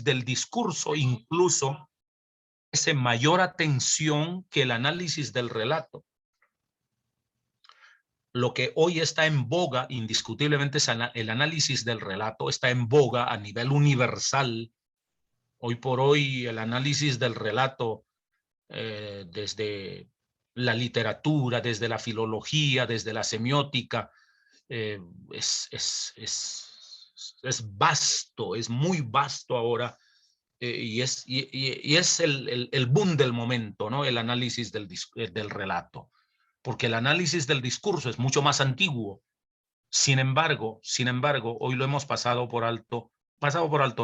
del discurso incluso merece mayor atención que el análisis del relato. Lo que hoy está en boga, indiscutiblemente, es el análisis del relato, está en boga a nivel universal. Hoy por hoy el análisis del relato, desde la literatura, desde la filología, desde la semiótica, es vasto, es muy vasto ahora, y es el boom del momento, ¿no? El análisis del relato, porque el análisis del discurso es mucho más antiguo. Sin embargo, hoy lo hemos pasado por alto,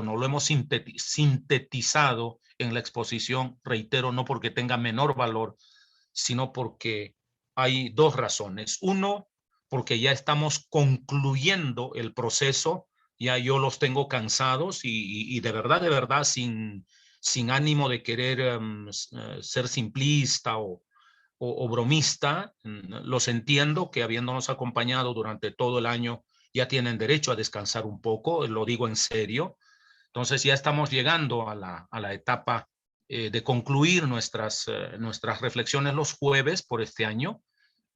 no, lo hemos sintetizado en la exposición, reitero, no porque tenga menor valor, sino porque hay dos razones. Uno, porque ya estamos concluyendo el proceso, ya yo los tengo cansados y de verdad, sin ánimo de querer ser simplista o bromista, los entiendo que habiéndonos acompañado durante todo el año ya tienen derecho a descansar un poco, lo digo en serio. Entonces ya estamos llegando a la etapa de concluir nuestras reflexiones los jueves por este año.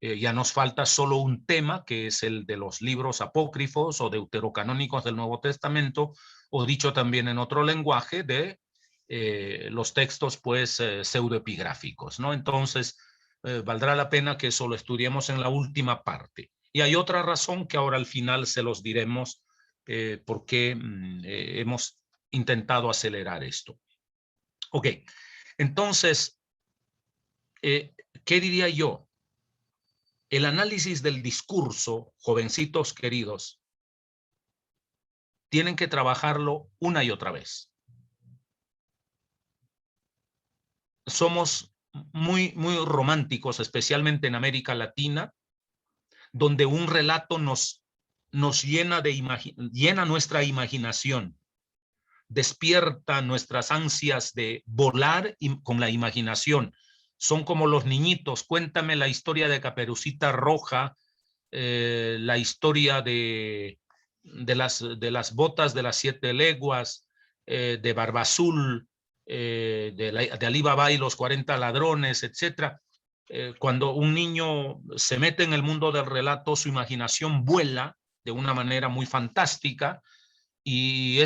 Ya nos falta solo un tema, que es el de los libros apócrifos o deuterocanónicos del Nuevo Testamento, o dicho también en otro lenguaje, de los textos pues pseudoepigráficos, ¿no? Entonces, valdrá la pena que eso lo estudiemos en la última parte. Y hay otra razón que ahora al final se los diremos, porque hemos intentado acelerar esto. Ok, entonces, ¿qué diría yo? El análisis del discurso, jovencitos queridos, tienen que trabajarlo una y otra vez. Somos muy románticos, especialmente en América Latina, donde un relato nos llena nuestra imaginación, despierta nuestras ansias de volar con la imaginación. Son como los niñitos, cuéntame la historia de Caperucita Roja, la historia de las botas de las 7 leguas, de Barba Azul, de Alí Baba y los 40 ladrones, etcétera. Cuando un niño se mete en el mundo del relato, su imaginación vuela de una manera muy fantástica, y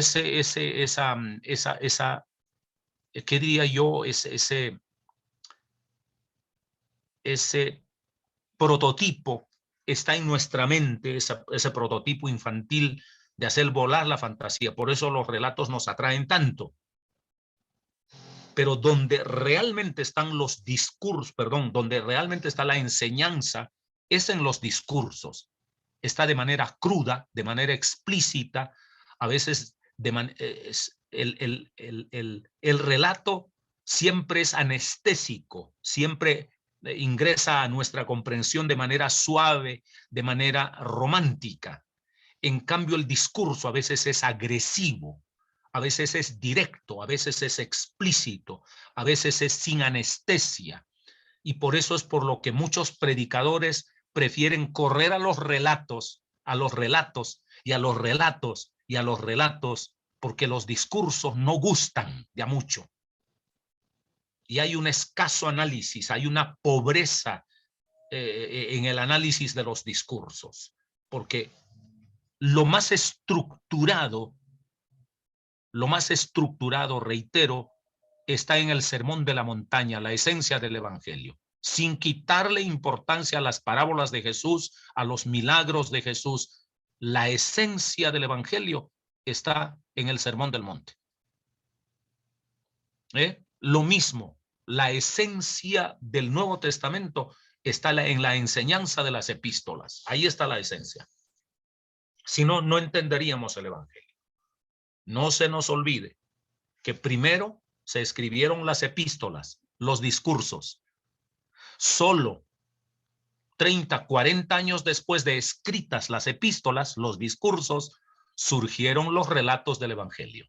¿qué diría yo? Ese prototipo está en nuestra mente, ese prototipo infantil de hacer volar la fantasía. Por eso los relatos nos atraen tanto. Pero donde realmente están los discursos, donde realmente está la enseñanza, es en los discursos. Está de manera cruda, de manera explícita, a veces el relato siempre es anestésico, siempre ingresa a nuestra comprensión de manera suave, de manera romántica. En cambio, el discurso a veces es agresivo, a veces es directo, a veces es explícito, a veces es sin anestesia. Y por eso es por lo que muchos predicadores prefieren correr a los relatos, a los relatos y a los relatos y a los relatos, porque los discursos no gustan de a mucho. Y hay un escaso análisis, hay una pobreza en el análisis de los discursos, porque lo más estructurado, reitero, está en el Sermón de la Montaña, la esencia del Evangelio, sin quitarle importancia a las parábolas de Jesús, a los milagros de Jesús. La esencia del Evangelio está en el Sermón del Monte. Lo mismo, la esencia del Nuevo Testamento está en la enseñanza de las epístolas. Ahí está la esencia. Si no, no entenderíamos el Evangelio. No se nos olvide que primero se escribieron las epístolas, los discursos. Solo 30, 40 años después de escritas las epístolas, los discursos, surgieron los relatos del Evangelio.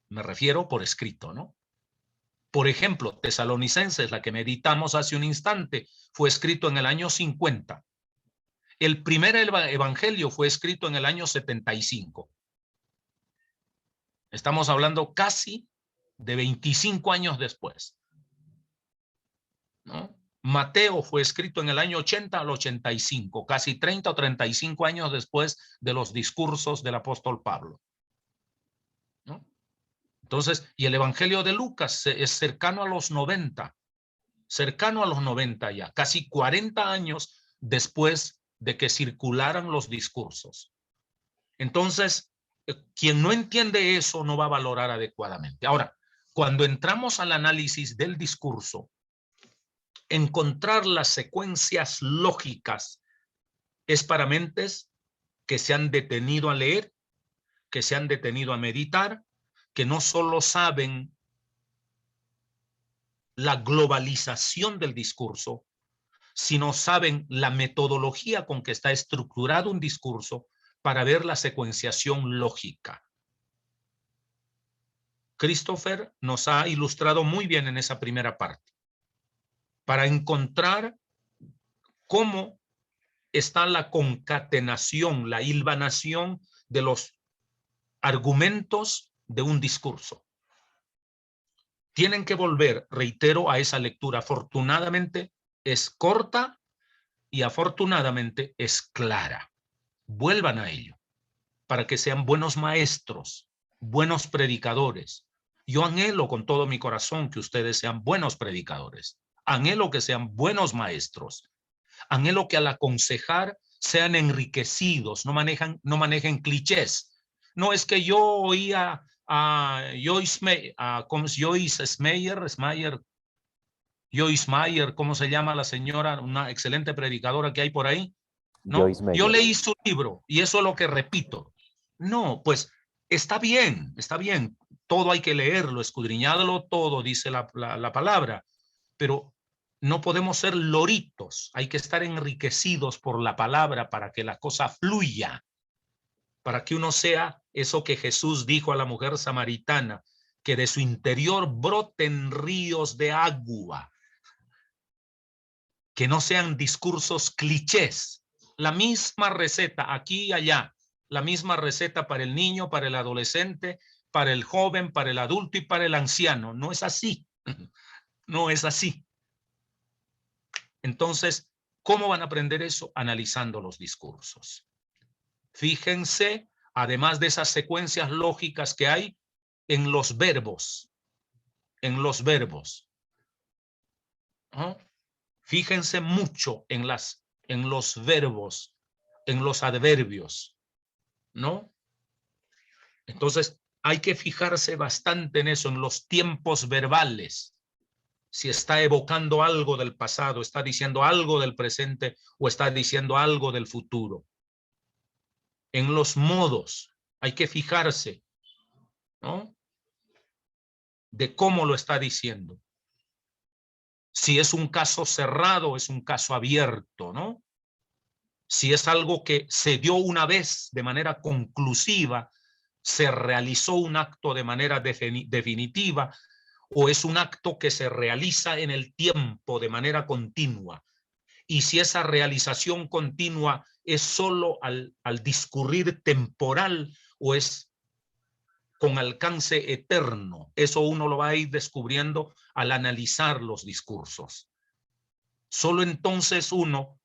Me refiero por escrito, ¿no? Por ejemplo, Tesalonicenses, la que meditamos hace un instante, fue escrito en el año 50. El primer evangelio fue escrito en el año 75. Estamos hablando casi de 25 años después, ¿no? Mateo fue escrito en el año 80 al 85, casi 30 o 35 años después de los discursos del apóstol Pablo, ¿no? Entonces, y el Evangelio de Lucas es cercano a los 90, ya, casi 40 años después de que circularan los discursos. Entonces, quien no entiende eso no va a valorar adecuadamente. Ahora, cuando entramos al análisis del discurso, encontrar las secuencias lógicas es para mentes que se han detenido a leer, que se han detenido a meditar, que no solo saben la globalización del discurso, sino saben la metodología con que está estructurado un discurso para ver la secuenciación lógica. Christopher nos ha ilustrado muy bien en esa primera parte, para encontrar cómo está la concatenación, la hilvanación de los argumentos de un discurso. Tienen que volver, reitero, a esa lectura. Afortunadamente es corta y afortunadamente es clara. Vuelvan a ello para que sean buenos maestros, buenos predicadores. Yo anhelo con todo mi corazón que ustedes sean buenos predicadores. Anhelo que sean buenos maestros. Anhelo que al aconsejar sean enriquecidos, no manejen clichés. No es que yo oía a Joyce Meyer, ¿cómo se llama la señora? Una excelente predicadora que hay por ahí, ¿no? Yo leí su libro y eso es lo que repito. No, pues está bien, todo hay que leerlo, escudriñarlo todo, dice la palabra, pero no podemos ser loritos, hay que estar enriquecidos por la palabra para que la cosa fluya, para que uno sea eso que Jesús dijo a la mujer samaritana, que de su interior broten ríos de agua, que no sean discursos clichés, la misma receta aquí y allá, la misma receta para el niño, para el adolescente, para el joven, para el adulto y para el anciano. No es así, no es así. Entonces, ¿cómo van a aprender eso? Analizando los discursos. Fíjense, además de esas secuencias lógicas que hay, en los verbos, ¿no? Fíjense mucho en los verbos, en los adverbios, ¿no? Entonces, hay que fijarse bastante en eso, en los tiempos verbales. Si está evocando algo del pasado, está diciendo algo del presente o está diciendo algo del futuro. En los modos, hay que fijarse, ¿no? De cómo lo está diciendo. Si es un caso cerrado, es un caso abierto, ¿no? Si es algo que se dio una vez de manera conclusiva, se realizó un acto de manera definitiva, o es un acto que se realiza en el tiempo de manera continua. Y si esa realización continua es solo al discurrir temporal o es con alcance eterno, eso uno lo va a ir descubriendo al analizar los discursos. Solo entonces uno,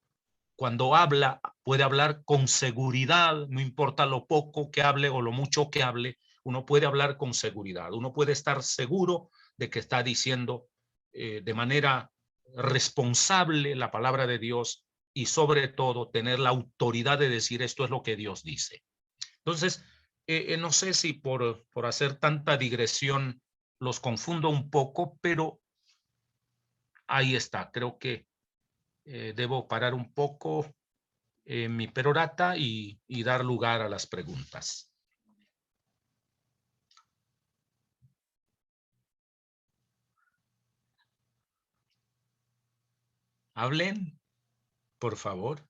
cuando habla, puede hablar con seguridad, no importa lo poco que hable o lo mucho que hable, uno puede hablar con seguridad, uno puede estar seguro de que está diciendo de manera responsable la palabra de Dios y sobre todo tener la autoridad de decir esto es lo que Dios dice. Entonces, no sé si por hacer tanta digresión los confundo un poco, pero ahí está. Creo que debo parar un poco mi perorata y dar lugar a las preguntas. Hablen, por favor.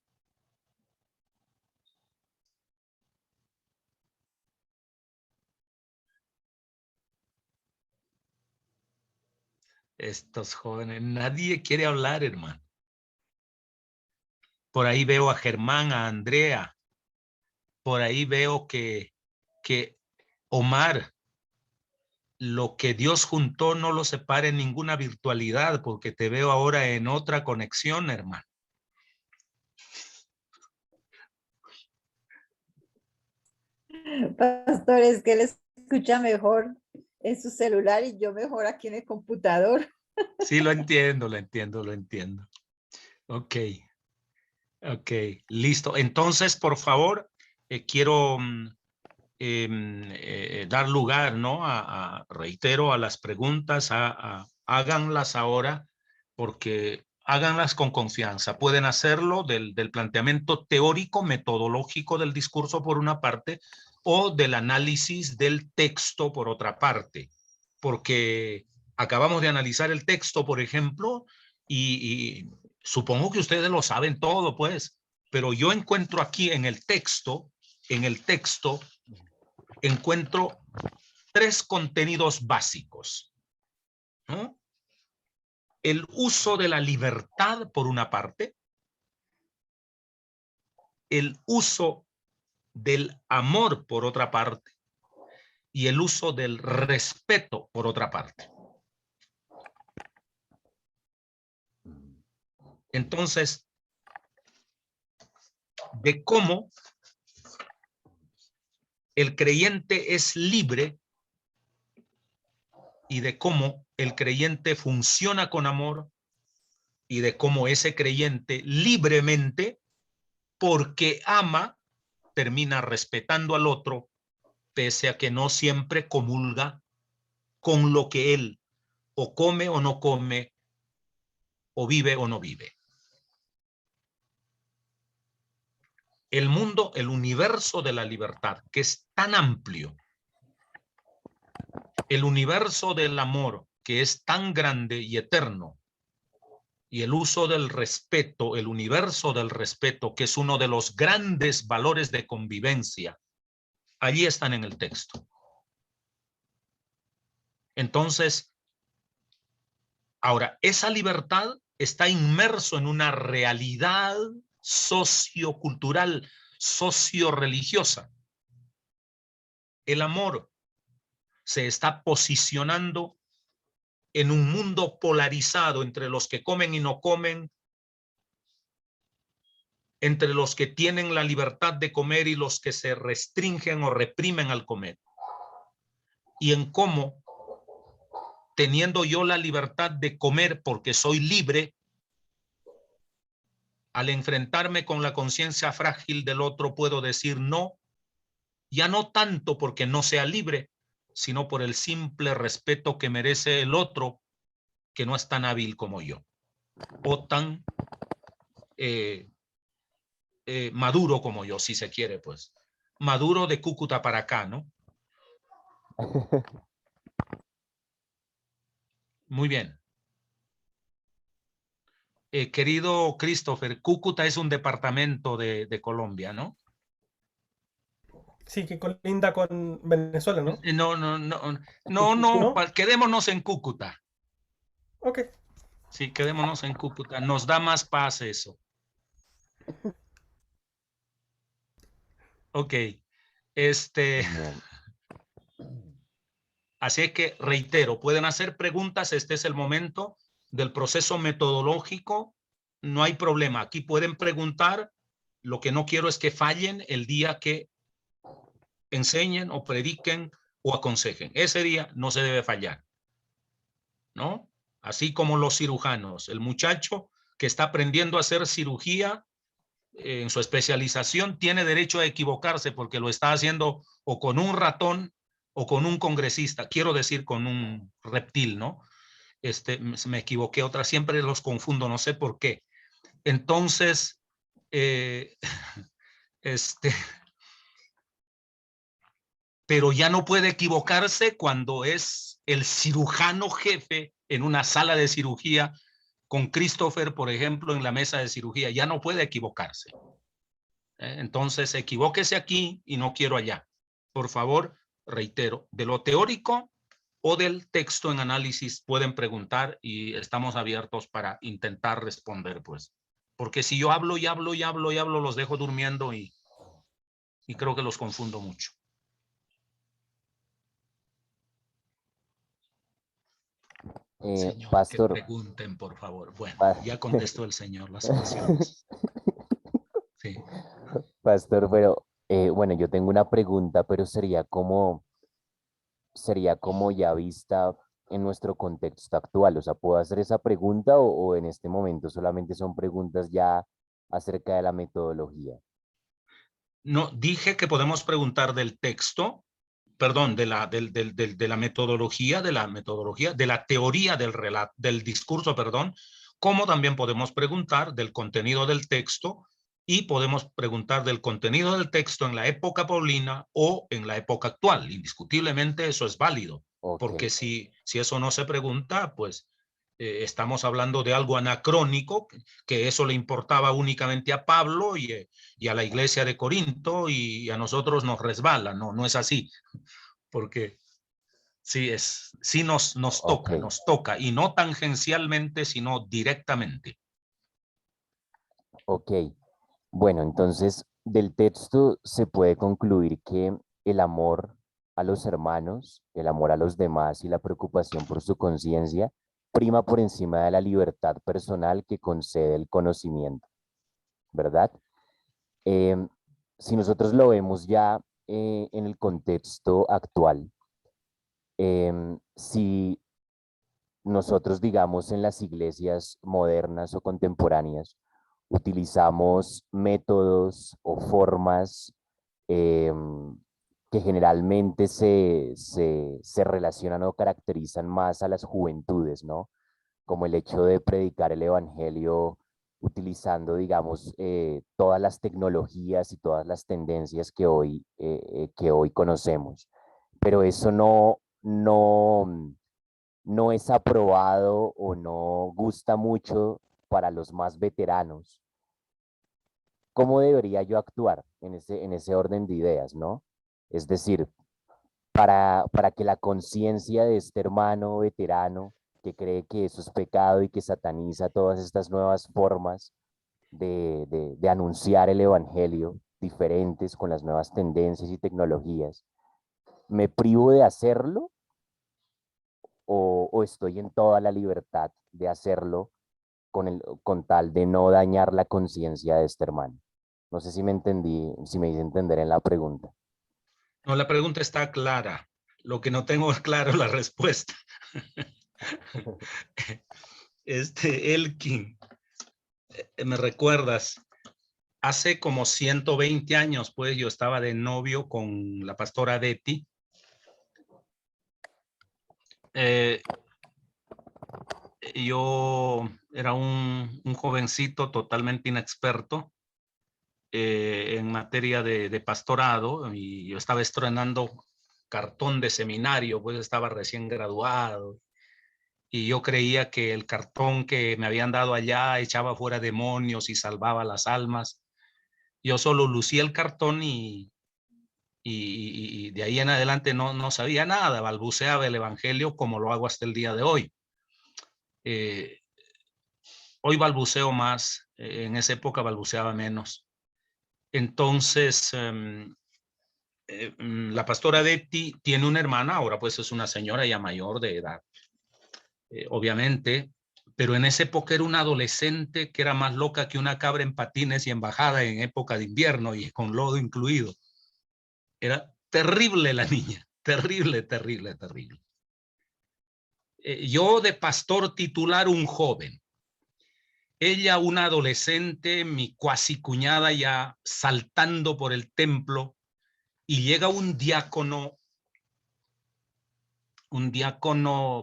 Estos jóvenes, nadie quiere hablar, hermano. Por ahí veo a Germán, a Andrea. Por ahí veo que Omar lo que Dios juntó no lo separe en ninguna virtualidad, porque te veo ahora en otra conexión, hermano. Pastor, es que él escucha mejor en su celular y yo mejor aquí en el computador. Sí, lo entiendo, lo entiendo, lo entiendo. Ok, ok, listo. Entonces, por favor, quiero dar lugar, ¿no? Reitero, a las preguntas, háganlas ahora, porque háganlas con confianza. Pueden hacerlo del planteamiento teórico, metodológico del discurso por una parte, o del análisis del texto por otra parte, porque acabamos de analizar el texto, por ejemplo, y supongo que ustedes lo saben todo, pues, pero yo encuentro aquí en el texto, encuentro tres contenidos básicos, ¿no? El uso de la libertad, por una parte, el uso del amor, por otra parte, y el uso del respeto, por otra parte. Entonces, de cómo el creyente es libre y de cómo el creyente funciona con amor y de cómo ese creyente libremente, porque ama, termina respetando al otro, pese a que no siempre comulga con lo que él o come o no come, o vive o no vive. El mundo, el universo de la libertad, que es tan amplio, el universo del amor, que es tan grande y eterno, y el uso del respeto, el universo del respeto, que es uno de los grandes valores de convivencia, allí están en el texto. Entonces, ahora, esa libertad está inmerso en una realidad sociocultural, socio-religiosa. El amor se está posicionando en un mundo polarizado entre los que comen y no comen, entre los que tienen la libertad de comer y los que se restringen o reprimen al comer. Y en cómo, teniendo yo la libertad de comer porque soy libre, al enfrentarme con la conciencia frágil del otro puedo decir no, ya no tanto porque no sea libre, sino por el simple respeto que merece el otro, que no es tan hábil como yo, o tan maduro como yo, si se quiere, pues. Maduro de Cúcuta para acá, ¿no? Muy bien. Querido Christopher, Cúcuta es un departamento de Colombia, ¿no? Sí, que colinda con Venezuela, ¿no? No, ¿No? quedémonos en Cúcuta. Ok. Sí, quedémonos en Cúcuta. Nos da más paz eso. Ok. Así es que reitero, pueden hacer preguntas. Este es el momento del proceso metodológico. No hay problema. Aquí pueden preguntar. Lo que no quiero es que fallen el día que enseñen o prediquen o aconsejen. Ese día no se debe fallar, ¿no? Así como los cirujanos. El muchacho que está aprendiendo a hacer cirugía en su especialización tiene derecho a equivocarse porque lo está haciendo o con un ratón o con un congresista, quiero decir con un reptil, ¿no? Me equivoqué otra, siempre los confundo, no sé por qué. Entonces, pero ya no puede equivocarse cuando es el cirujano jefe en una sala de cirugía con Christopher, por ejemplo, en la mesa de cirugía, ya no puede equivocarse. Entonces, equivóquese aquí y no quiero allá. Por favor, reitero, de lo teórico o del texto en análisis pueden preguntar y estamos abiertos para intentar responder, pues. Porque si yo hablo y hablo y hablo y hablo, los dejo durmiendo y creo que los confundo mucho. Señor, que Pastor, pregunten, por favor. Bueno, pa- ya contestó el Señor las oraciones. Sí. Pastor, pero bueno, yo tengo una pregunta, pero sería como ya vista en nuestro contexto actual. O sea, ¿puedo hacer esa pregunta o en este momento solamente son preguntas ya acerca de la metodología? No, dije que podemos preguntar del texto, perdón, de la metodología, de la teoría del relato, del discurso, perdón, como también podemos preguntar del contenido del texto y podemos preguntar del contenido del texto en la época paulina o en la época actual. Indiscutiblemente eso es válido, Ok, porque si eso no se pregunta, pues estamos hablando de algo anacrónico, que eso le importaba únicamente a Pablo y a la iglesia de Corinto y a nosotros nos resbala. No, no es así, porque sí ok, nos toca, y no tangencialmente, sino directamente. ok. Bueno, entonces del texto se puede concluir que el amor a los hermanos, el amor a los demás y la preocupación por su conciencia prima por encima de la libertad personal que concede el conocimiento, ¿verdad? Em, si nosotros lo vemos ya en el contexto actual, si nosotros, digamos, en las iglesias modernas o contemporáneas, utilizamos métodos o formas que generalmente se relacionan o caracterizan más a las juventudes, ¿no? Como el hecho de predicar el evangelio utilizando, digamos, todas las tecnologías y todas las tendencias que hoy conocemos. Pero eso no es aprobado o no gusta mucho para los más veteranos. ¿Cómo debería yo actuar en ese orden de ideas, no? Es decir, para que la conciencia de este hermano veterano que cree que eso es pecado y que sataniza todas estas nuevas formas de anunciar el evangelio diferentes con las nuevas tendencias y tecnologías, ¿me privo de hacerlo o estoy en toda la libertad de hacerlo con tal de no dañar la conciencia de este hermano? No sé si me entendí, si me hice entender en la pregunta. No, la pregunta está clara. Lo que no tengo es claro la respuesta. Elkin, me recuerdas, hace como 120 años, pues yo estaba de novio con la pastora Betty. Yo era un jovencito totalmente inexperto en materia de pastorado, y yo estaba estrenando cartón de seminario, pues estaba recién graduado, y yo creía que el cartón que me habían dado allá echaba fuera demonios y salvaba las almas. Yo solo lucía el cartón y de ahí en adelante no sabía nada, balbuceaba el evangelio como lo hago hasta el día de hoy. Eh, Hoy balbuceo más, en esa época balbuceaba menos. Entonces, la pastora Betty tiene una hermana, ahora pues es una señora ya mayor de edad, obviamente, pero en esa época era una adolescente que era más loca que una cabra en patines y en bajada en época de invierno y con lodo incluido. Era terrible la niña, terrible, terrible, terrible. Yo de pastor titular un joven, ella una adolescente, mi cuasi cuñada ya saltando por el templo, y llega un diácono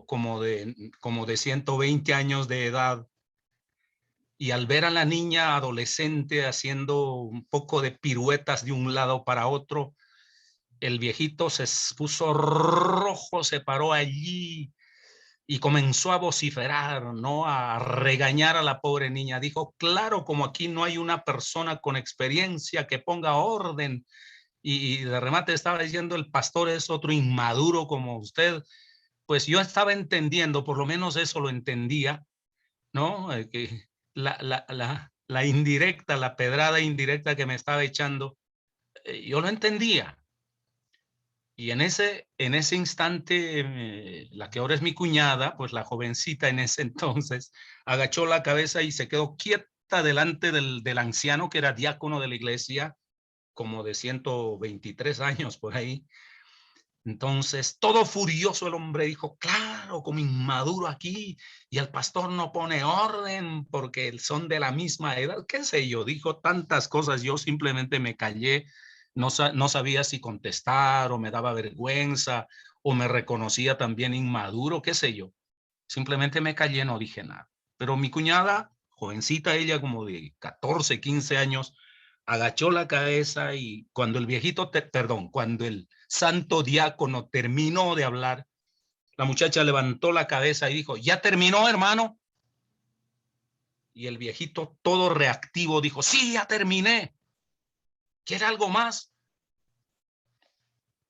como de 120 años de edad, y al ver a la niña adolescente haciendo un poco de piruetas de un lado para otro, el viejito se puso rojo, se paró allí y comenzó a vociferar, ¿no? A regañar a la pobre niña. Dijo, claro, como aquí no hay una persona con experiencia que ponga orden. Y de remate estaba diciendo, el pastor es otro inmaduro como usted. Pues yo estaba entendiendo, por lo menos eso lo entendía, ¿no? Que la indirecta, la pedrada indirecta que me estaba echando, yo lo entendía. Y en ese instante, la que ahora es mi cuñada, pues la jovencita en ese entonces, agachó la cabeza y se quedó quieta delante del anciano que era diácono de la iglesia, como de 123 años por ahí. Entonces, todo furioso el hombre dijo, claro, como inmaduro aquí, y el pastor no pone orden porque son de la misma edad, qué sé yo, dijo tantas cosas, yo simplemente me callé, no sabía si contestar o me daba vergüenza o me reconocía también inmaduro, qué sé yo. Simplemente me callé, no dije nada. Pero mi cuñada, jovencita ella como de 14, 15 años, agachó la cabeza y cuando el viejito, cuando el santo diácono terminó de hablar, la muchacha levantó la cabeza y dijo, ¿ya terminó, hermano? Y el viejito, todo reactivo, dijo, sí, ya terminé. ¿Quiere algo más?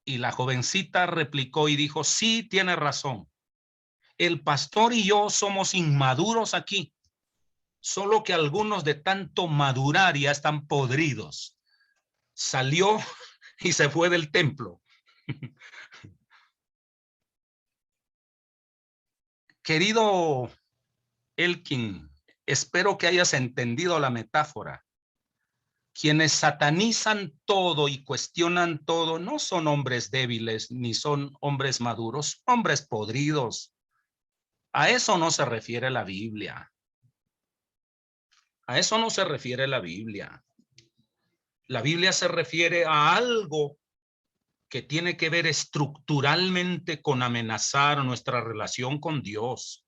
Y la jovencita replicó y dijo, sí, tiene razón. El pastor y yo somos inmaduros aquí. Solo que algunos de tanto madurar ya están podridos. Salió y se fue del templo. Querido Elkin, espero que hayas entendido la metáfora. Quienes satanizan todo y cuestionan todo no son hombres débiles ni son hombres maduros, hombres podridos. A eso no se refiere la Biblia. A eso no se refiere la Biblia. La Biblia se refiere a algo que tiene que ver estructuralmente con amenazar nuestra relación con Dios,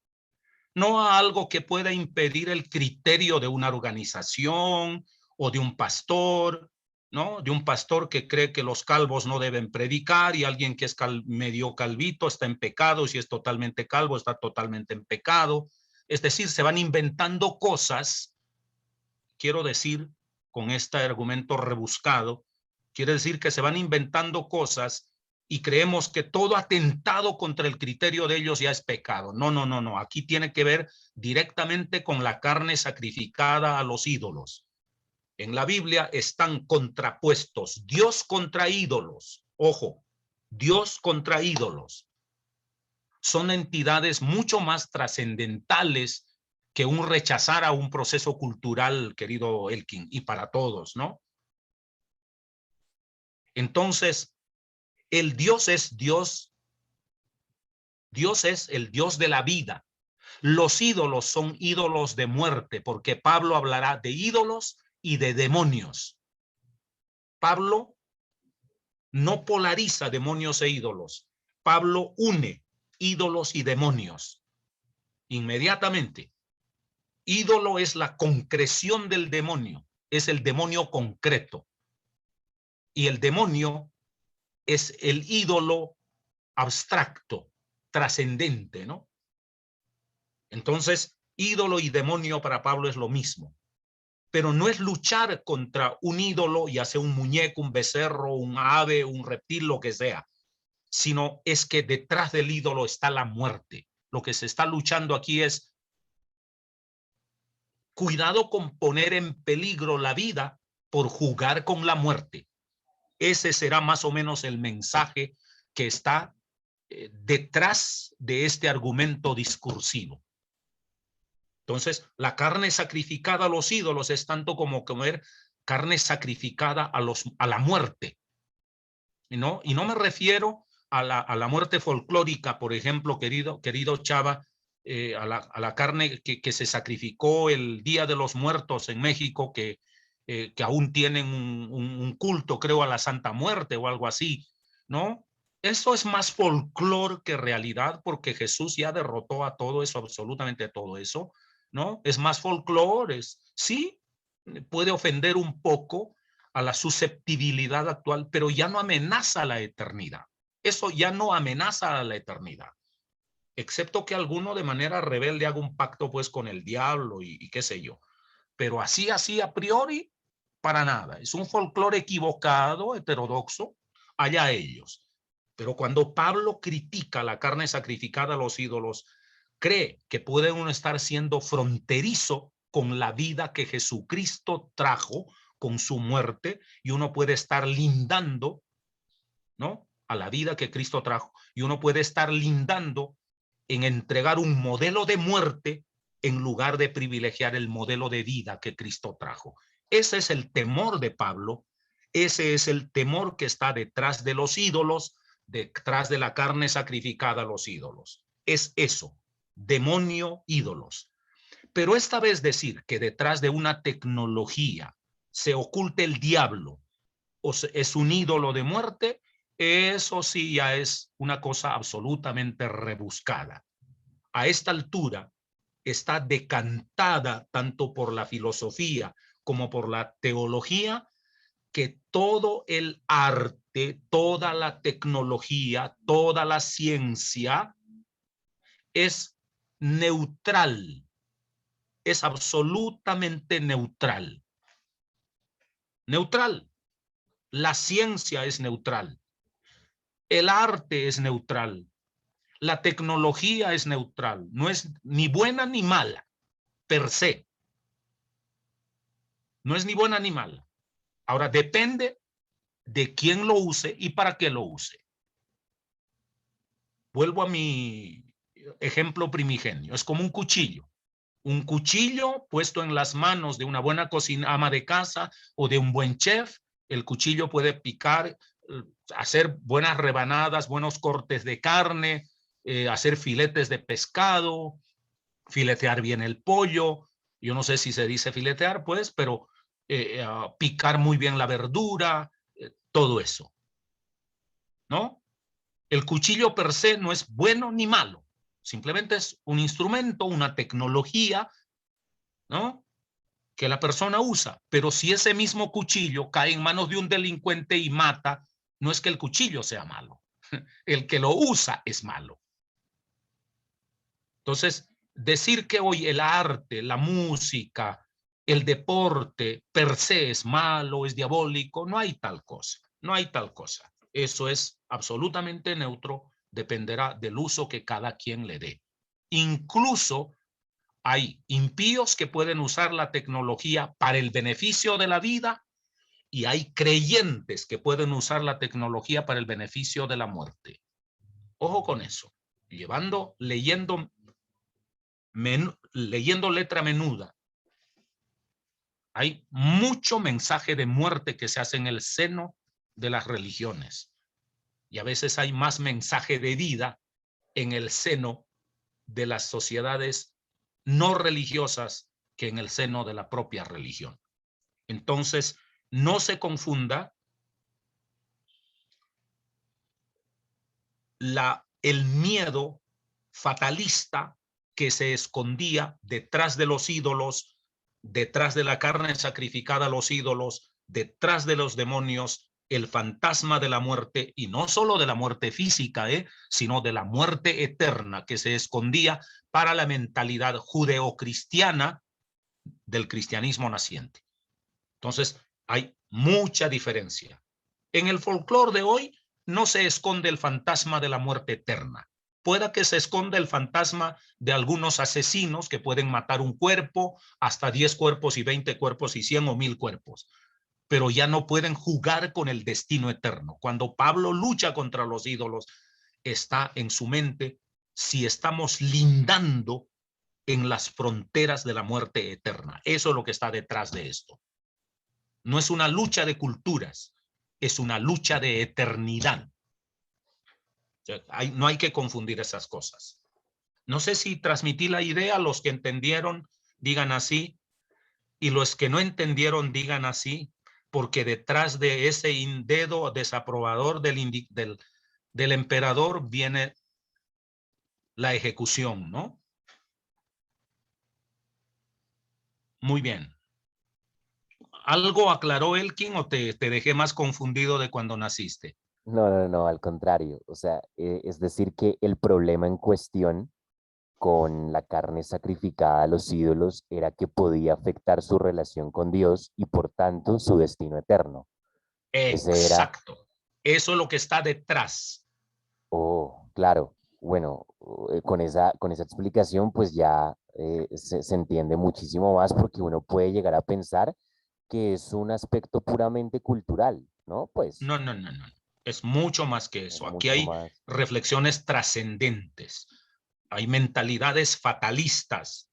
no a algo que pueda impedir el criterio de una organización o de un pastor, ¿no? De un pastor que cree que los calvos no deben predicar y alguien que es medio calvito está en pecado, y si es totalmente calvo está totalmente en pecado. Es decir, se van inventando cosas, quiero decir, con este argumento rebuscado, quiere decir que se van inventando cosas y creemos que todo atentado contra el criterio de ellos ya es pecado. No, no, no, no. Aquí tiene que ver directamente con la carne sacrificada a los ídolos. En la Biblia están contrapuestos Dios contra ídolos. Ojo, Dios contra ídolos. Son entidades mucho más trascendentales que un rechazar a un proceso cultural, querido Elkin, y para todos, ¿no? Entonces, el Dios es Dios. Dios es el Dios de la vida. Los ídolos son ídolos de muerte, porque Pablo hablará de ídolos y de demonios. Pablo no polariza demonios e ídolos. Pablo une ídolos y demonios inmediatamente. Ídolo es la concreción del demonio, es el demonio concreto. Y el demonio es el ídolo abstracto, trascendente, ¿no? Entonces, ídolo y demonio para Pablo es lo mismo. Pero no es luchar contra un ídolo, ya sea un muñeco, un becerro, un ave, un reptil, lo que sea, sino es que detrás del ídolo está la muerte. Lo que se está luchando aquí es cuidado con poner en peligro la vida por jugar con la muerte. Ese será más o menos el mensaje que está detrás de este argumento discursivo. Entonces, la carne sacrificada a los ídolos es tanto como comer carne sacrificada a la muerte. ¿No? Y no me refiero a la muerte folclórica, por ejemplo, querido Chava, a la carne que se sacrificó el Día de los Muertos en México, que aún tienen un culto, creo, a la Santa Muerte o algo así, ¿no? Eso es más folclore que realidad, porque Jesús ya derrotó a todo eso, absolutamente todo eso, ¿no? Es más folclore, sí, puede ofender un poco a la susceptibilidad actual, pero ya no amenaza la eternidad. Eso ya no amenaza a la eternidad, excepto que alguno de manera rebelde haga un pacto pues con el diablo y qué sé yo. Pero así a priori, para nada. Es un folclore equivocado, heterodoxo, allá ellos. Pero cuando Pablo critica la carne sacrificada a los ídolos, cree que puede uno estar siendo fronterizo con la vida que Jesucristo trajo con su muerte, y uno puede estar lindando, ¿no?, a la vida que Cristo trajo, y uno puede estar lindando en entregar un modelo de muerte en lugar de privilegiar el modelo de vida que Cristo trajo. Ese es el temor de Pablo, ese es el temor que está detrás de los ídolos, detrás de la carne sacrificada a los ídolos. Es eso, demonio, ídolos. Pero esta vez decir que detrás de una tecnología se oculte el diablo o es un ídolo de muerte, eso sí ya es una cosa absolutamente rebuscada. A esta altura está decantada tanto por la filosofía como por la teología que todo el arte, toda la tecnología, toda la ciencia es neutral, es absolutamente neutral. Neutral. La ciencia es neutral. El arte es neutral. La tecnología es neutral. No es ni buena ni mala, per se. No es ni buena ni mala. Ahora depende de quién lo use y para qué lo use. Vuelvo a mi ejemplo primigenio. Es como un cuchillo. Un cuchillo puesto en las manos de una buena cocina, ama de casa o de un buen chef. El cuchillo puede picar, hacer buenas rebanadas, buenos cortes de carne, hacer filetes de pescado, filetear bien el pollo. Yo no sé si se dice filetear, pues, pero picar muy bien la verdura, todo eso, ¿no? El cuchillo per se no es bueno ni malo, simplemente es un instrumento, una tecnología, ¿no? Que la persona usa, pero si ese mismo cuchillo cae en manos de un delincuente y mata, no es que el cuchillo sea malo, el que lo usa es malo. Entonces, decir que hoy el arte, la música, el deporte per se es malo, es diabólico, no hay tal cosa, no hay tal cosa. Eso es absolutamente neutro, dependerá del uso que cada quien le dé. Incluso hay impíos que pueden usar la tecnología para el beneficio de la vida y hay creyentes que pueden usar la tecnología para el beneficio de la muerte. Ojo con eso. Leyendo letra menuda, hay mucho mensaje de muerte que se hace en el seno de las religiones. Y a veces hay más mensaje de vida en el seno de las sociedades no religiosas que en el seno de la propia religión. Entonces, no se confunda el miedo fatalista que se escondía detrás de los ídolos, detrás de la carne sacrificada a los ídolos, detrás de los demonios, el fantasma de la muerte, y no solo de la muerte física, sino de la muerte eterna que se escondía para la mentalidad judeocristiana del cristianismo naciente. Entonces, hay mucha diferencia. En el folclore de hoy no se esconde el fantasma de la muerte eterna. Pueda que se esconda el fantasma de algunos asesinos que pueden matar un cuerpo, hasta 10 cuerpos y 20 cuerpos y 100 o 1000 cuerpos, pero ya no pueden jugar con el destino eterno. Cuando Pablo lucha contra los ídolos, está en su mente si estamos lindando en las fronteras de la muerte eterna. Eso es lo que está detrás de esto. No es una lucha de culturas, es una lucha de eternidad. No hay que confundir esas cosas. No sé si transmití la idea, los que entendieron digan así y los que no entendieron digan así, porque detrás de ese dedo desaprobador del emperador viene la ejecución, ¿no? Muy bien. ¿Algo aclaró Elkin o te dejé más confundido de cuando naciste? No, al contrario. O sea, es decir que el problema en cuestión con la carne sacrificada a los ídolos era que podía afectar su relación con Dios y por tanto su destino eterno. Ese era, Exacto. Eso es lo que está detrás. oh, claro, bueno, con esa explicación pues ya se entiende muchísimo más porque uno puede llegar a pensar que es un aspecto puramente cultural, ¿no? Pues, No. Es mucho más que eso. Aquí mucho hay más. reflexiones trascendentes. Hay mentalidades fatalistas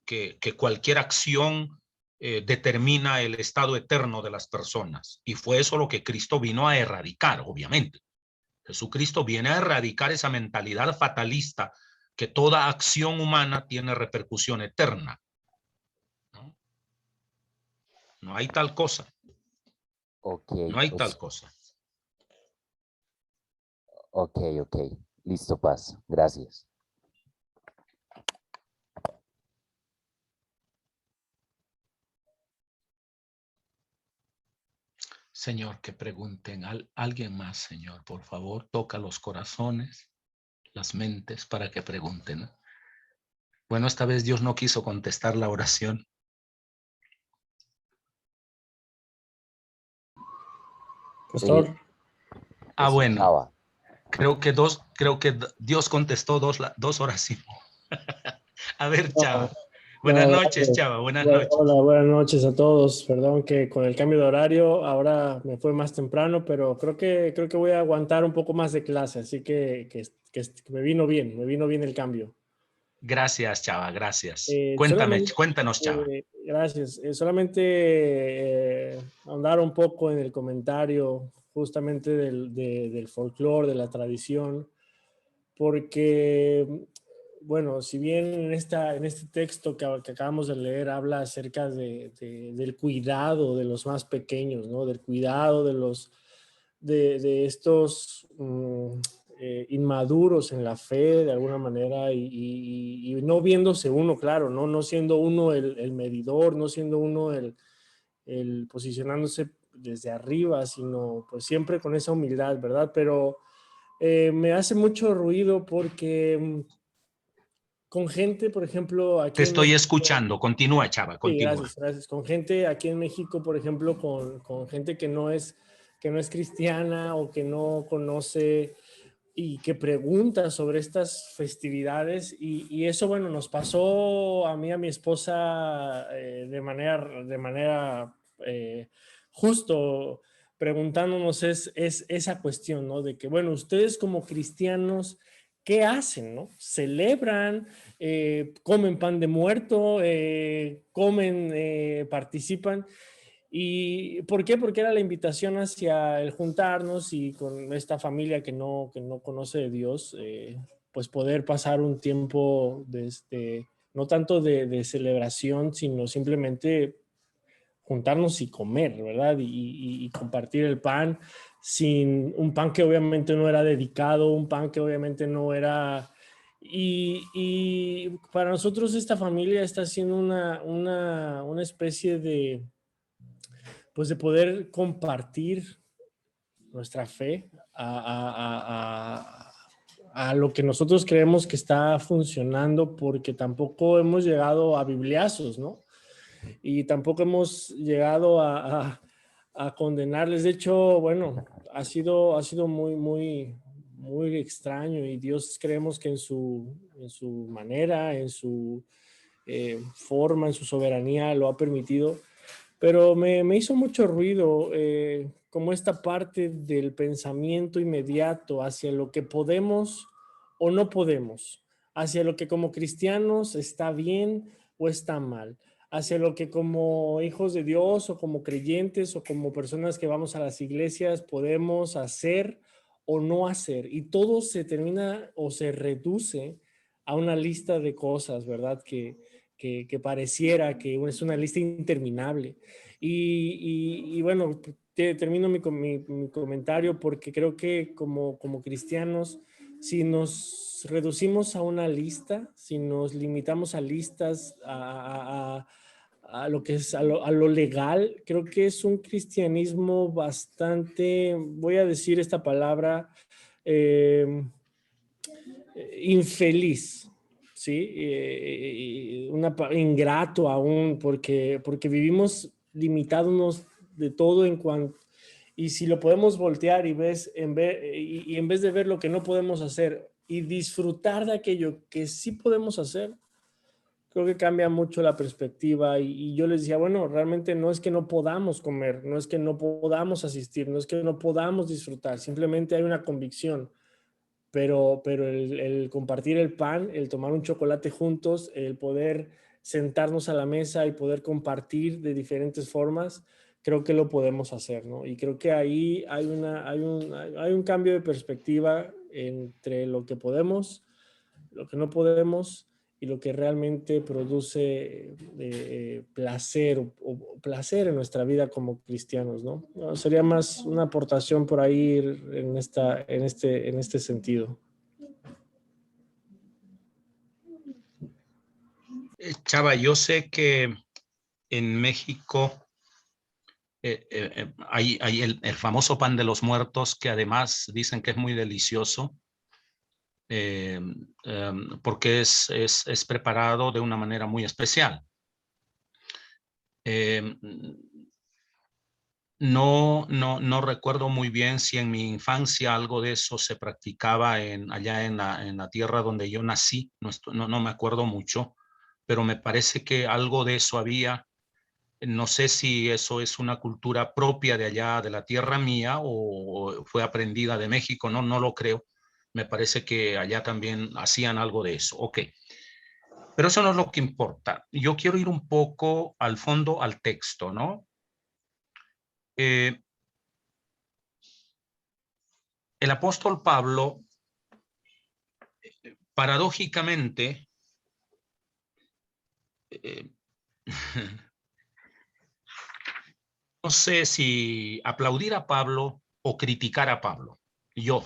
que cualquier acción determina el estado eterno de las personas. Y fue eso lo que Cristo vino a erradicar, obviamente. Jesucristo viene a erradicar esa mentalidad fatalista que toda acción humana tiene repercusión eterna. ¿No? No hay tal cosa. Ok, No hay tal cosa. ok. Listo, Paz. Gracias. Señor, que pregunten a alguien más, Señor, por favor, toca los corazones, las mentes para que pregunten. Bueno, esta vez Dios no quiso contestar la oración. Pastor, Bueno, Chava. creo que Dios contestó dos oraciones. A ver, Chava. Buenas No, noches, Chava. Buenas noches. hola, buenas noches a todos. Perdón que con el cambio de horario ahora me fue más temprano, pero creo que voy a aguantar un poco más de clase, así que me vino bien el cambio. Gracias, Chava, gracias. Solamente, Cuéntanos, Chava. gracias. Solamente ahondar un poco en el comentario justamente del folclore, de la tradición, porque, bueno, si bien en este texto que acabamos de leer habla acerca del cuidado de los más pequeños, ¿no? Del cuidado de estos inmaduros en la fe, de alguna manera, y no viéndose uno, claro, no siendo uno el medidor, no siendo uno el posicionándose desde arriba, sino pues siempre con esa humildad, ¿verdad? Pero me hace mucho ruido porque con gente, por ejemplo, Te aquí en estoy México. escuchando. Continúa, Chava, Sí, continúa. gracias. Con gente aquí en México, por ejemplo, con gente que no es cristiana o que no conoce y que pregunta sobre estas festividades y eso, bueno, nos pasó a mí, a mi esposa, de manera justo preguntándonos es esa cuestión, ¿no? De que, bueno, ustedes como cristianos, ¿qué hacen, no? ¿Celebran? ¿Comen pan de muerto? ¿Participan? ¿Y por qué? Porque era la invitación hacia el juntarnos y con esta familia que no conoce de Dios, pues poder pasar un tiempo no tanto de celebración, sino simplemente juntarnos y comer, ¿verdad? Y compartir el pan, sin un pan que obviamente no era dedicado, un pan que obviamente no era. Y para nosotros esta familia está siendo una especie de, pues de poder compartir nuestra fe a lo que nosotros creemos que está funcionando, porque tampoco hemos llegado a bibliazos, ¿no? Y tampoco hemos llegado a condenarles. De hecho, bueno, ha sido muy extraño y Dios creemos que en su manera, en su forma, en su soberanía lo ha permitido. Pero me hizo mucho ruido como esta parte del pensamiento inmediato hacia lo que podemos o no podemos, hacia lo que como cristianos está bien o está mal, hacia lo que como hijos de Dios o como creyentes o como personas que vamos a las iglesias podemos hacer o no hacer. Y todo se termina o se reduce a una lista de cosas, ¿verdad? Que pareciera que es una lista interminable. Y bueno, termino mi comentario porque creo que como cristianos, si nos reducimos a una lista, si nos limitamos a listas, a lo que es a lo legal, creo que es un cristianismo bastante, voy a decir esta palabra, infeliz, ¿sí? Ingrato aún, porque vivimos limitándonos de todo en cuanto. Y si lo podemos voltear y en vez de ver lo que no podemos hacer y disfrutar de aquello que sí podemos hacer, creo que cambia mucho la perspectiva y yo les decía, bueno, realmente no es que no podamos comer, no es que no podamos asistir, no es que no podamos disfrutar, simplemente hay una convicción, pero el compartir el pan, el tomar un chocolate juntos, el poder sentarnos a la mesa y poder compartir de diferentes formas, creo que lo podemos hacer, ¿no? Y creo que ahí hay un cambio de perspectiva entre lo que podemos, lo que no podemos y lo que realmente produce placer o placer en nuestra vida como cristianos, ¿no? No, sería más una aportación por ahí en este sentido. Chava, yo sé que en México hay el famoso pan de los muertos, que además dicen que es muy delicioso, porque es preparado de una manera muy especial. No recuerdo muy bien si en mi infancia algo de eso se practicaba allá en la tierra donde yo nací. No me acuerdo mucho, pero me parece que algo de eso había. No sé si eso es una cultura propia de allá, de la tierra mía, o fue aprendida de México. No lo creo. Me parece que allá también hacían algo de eso. Ok. Pero eso no es lo que importa. Yo quiero ir un poco al fondo, al texto, ¿no? El apóstol Pablo, paradójicamente, no sé si aplaudir a Pablo o criticar a Pablo. Yo,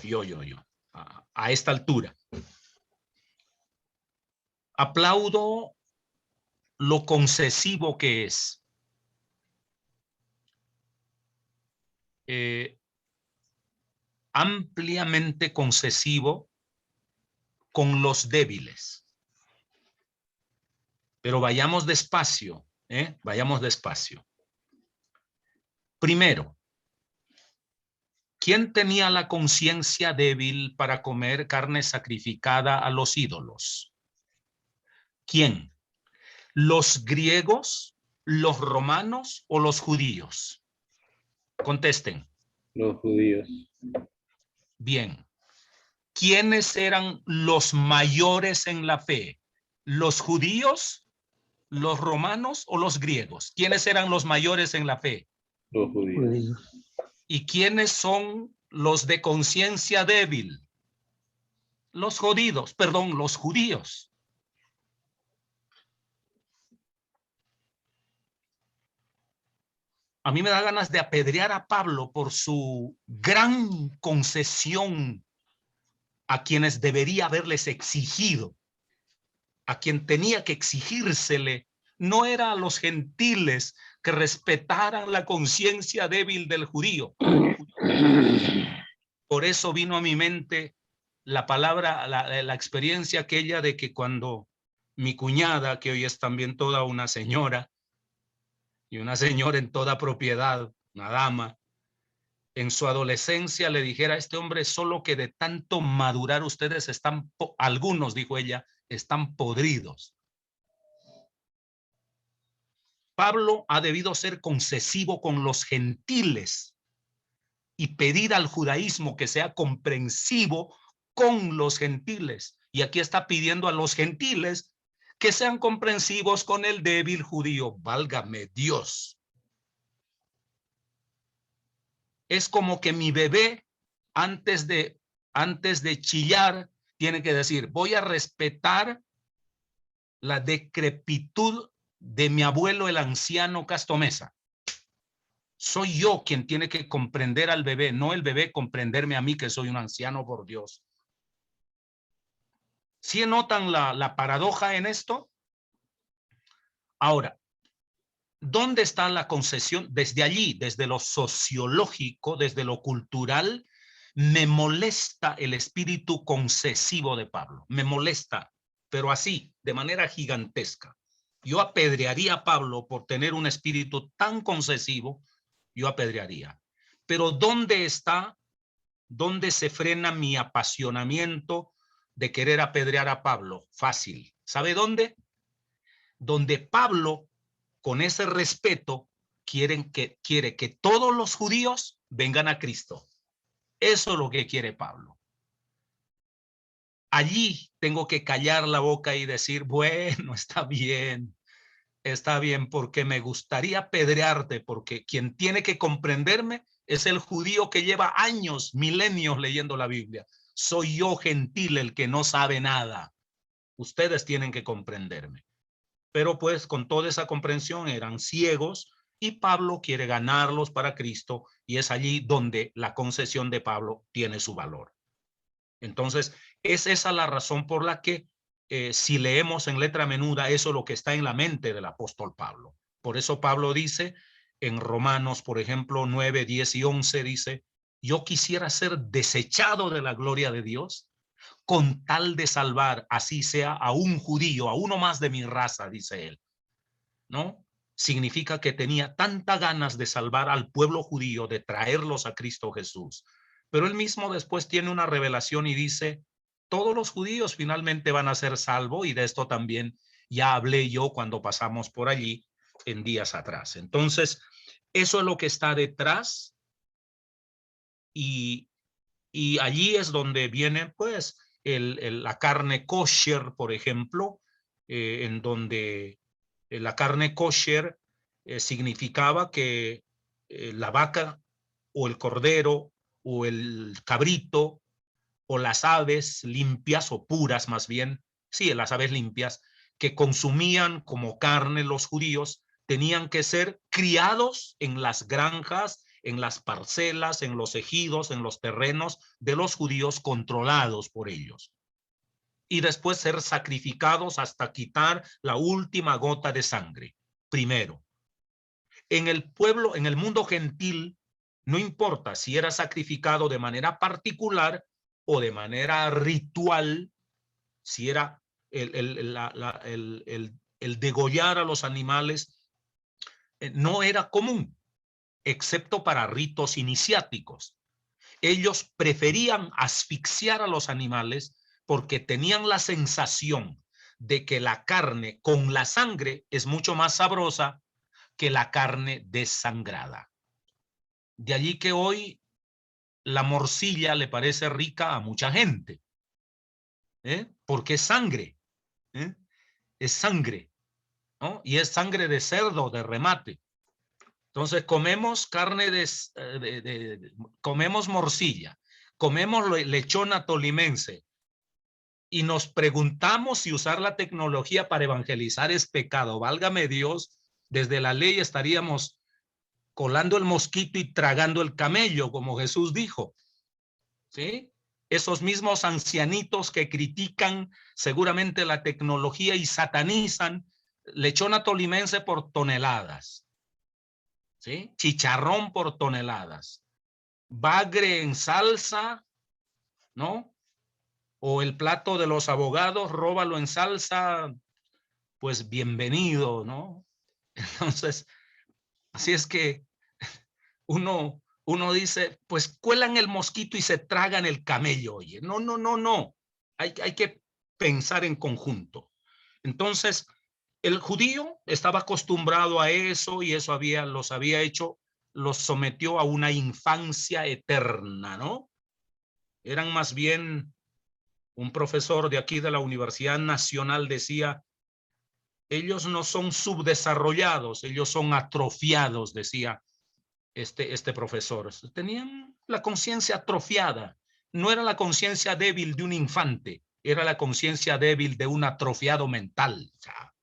a esta altura. Aplaudo lo concesivo que es. Ampliamente concesivo con los débiles. Pero vayamos despacio, vayamos despacio. Primero, ¿quién tenía la conciencia débil para comer carne sacrificada a los ídolos? ¿Quién? ¿Los griegos, los romanos o los judíos? Contesten. Los judíos. Bien. ¿Quiénes eran los mayores en la fe? ¿Los judíos, los romanos o los griegos? ¿Quiénes eran los mayores en la fe? Los judíos. ¿Y quiénes son los de conciencia débil? Los judíos. A mí me da ganas de apedrear a Pablo por su gran concesión a quienes debería haberles exigido, a quien tenía que exigírsele. No era a los gentiles que respetaran la conciencia débil del judío. Por eso vino a mi mente la palabra, la experiencia aquella de que cuando mi cuñada, que hoy es también toda una señora, y una señora en toda propiedad, una dama, en su adolescencia le dijera a este hombre: solo que de tanto madurar ustedes están, algunos, dijo ella, están podridos. Pablo ha debido ser concesivo con los gentiles y pedir al judaísmo que sea comprensivo con los gentiles. Y aquí está pidiendo a los gentiles que sean comprensivos con el débil judío. Válgame Dios. Es como que mi bebé, antes de chillar, tiene que decir: voy a respetar la decrepitud de mi abuelo, el anciano Casto Mesa. Soy yo quien tiene que comprender al bebé, no el bebé comprenderme a mí, que soy un anciano, por Dios. ¿Sí notan la paradoja en esto? Ahora, ¿dónde está la concesión? Desde allí, desde lo sociológico, desde lo cultural, me molesta el espíritu concesivo de Pablo. Me molesta, pero así, de manera gigantesca. Yo apedrearía a Pablo por tener un espíritu tan concesivo. Yo apedrearía. Pero ¿dónde está? ¿Dónde se frena mi apasionamiento de querer apedrear a Pablo? Fácil. ¿Sabe dónde? donde Pablo, con ese respeto, quiere que todos los judíos vengan a Cristo. Eso es lo que quiere Pablo. Allí tengo que callar la boca y decir, bueno, está bien, porque me gustaría apedrearte, porque quien tiene que comprenderme es el judío que lleva años, milenios leyendo la Biblia. Soy yo, gentil, el que no sabe nada. Ustedes tienen que comprenderme. Pero pues con toda esa comprensión eran ciegos y Pablo quiere ganarlos para Cristo, y es allí donde la concesión de Pablo tiene su valor. Entonces, es esa la razón por la que si leemos en letra menuda, eso es lo que está en la mente del apóstol Pablo. Por eso Pablo dice en Romanos, por ejemplo, 9, 10 y 11, dice, yo quisiera ser desechado de la gloria de Dios con tal de salvar, así sea, a un judío, a uno más de mi raza, dice él, ¿no? Significa que tenía tantas ganas de salvar al pueblo judío, de traerlos a Cristo Jesús. Pero él mismo después tiene una revelación y dice, todos los judíos finalmente van a ser salvos, y de esto también ya hablé yo cuando pasamos por allí en días atrás. Entonces, eso es lo que está detrás, y allí es donde viene pues la carne kosher, por ejemplo, en donde la carne kosher significaba que la vaca o el cordero o el cabrito o las aves limpias o puras, más bien, sí, las aves limpias, que consumían como carne los judíos, tenían que ser criados en las granjas, en las parcelas, en los ejidos, en los terrenos de los judíos, controlados por ellos. Y después ser sacrificados hasta quitar la última gota de sangre. Primero, en el pueblo, en el mundo gentil, no importa si era sacrificado de manera particular o de manera ritual, si era el degollar a los animales, no era común, excepto para ritos iniciáticos. Ellos preferían asfixiar a los animales porque tenían la sensación de que la carne con la sangre es mucho más sabrosa que la carne desangrada. De allí que hoy la morcilla le parece rica a mucha gente, porque es sangre, es sangre, ¿no? Y es sangre de cerdo, de remate. Entonces comemos carne comemos morcilla, comemos lechona tolimense, y nos preguntamos si usar la tecnología para evangelizar es pecado. Válgame Dios, desde la ley estaríamos colando el mosquito y tragando el camello, como Jesús dijo, ¿sí? Esos mismos ancianitos que critican seguramente la tecnología y satanizan lechona tolimense por toneladas, ¿sí? Chicharrón por toneladas, bagre en salsa, ¿no? O el plato de los abogados, róbalo en salsa, pues bienvenido, ¿no? Entonces, así es que uno dice, pues cuelan el mosquito y se tragan el camello. Oye, no. Hay que pensar en conjunto. Entonces, el judío estaba acostumbrado a eso, y eso los había hecho, los sometió a una infancia eterna, ¿no? Eran más bien, un profesor de aquí de la Universidad Nacional decía, ellos no son subdesarrollados, ellos son atrofiados, decía este profesor. Tenían la conciencia atrofiada. No era la conciencia débil de un infante, era la conciencia débil de un atrofiado mental. O sea,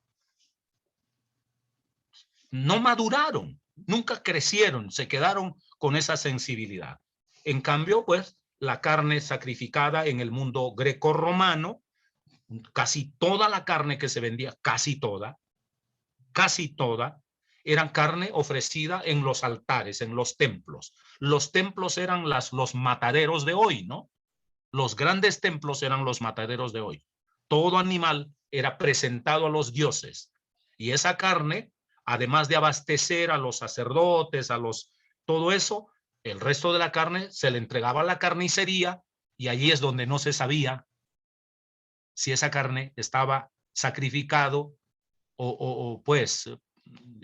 no maduraron, nunca crecieron, se quedaron con esa sensibilidad. En cambio, pues, la carne sacrificada en el mundo grecorromano, casi toda la carne que se vendía, casi toda, eran carne ofrecida en los altares, en los templos. Los templos eran los mataderos de hoy, ¿no? Los grandes templos eran los mataderos de hoy. Todo animal era presentado a los dioses, y esa carne, además de abastecer a los sacerdotes, todo eso, el resto de la carne se le entregaba a la carnicería, y allí es donde no se sabía si esa carne estaba sacrificado pues,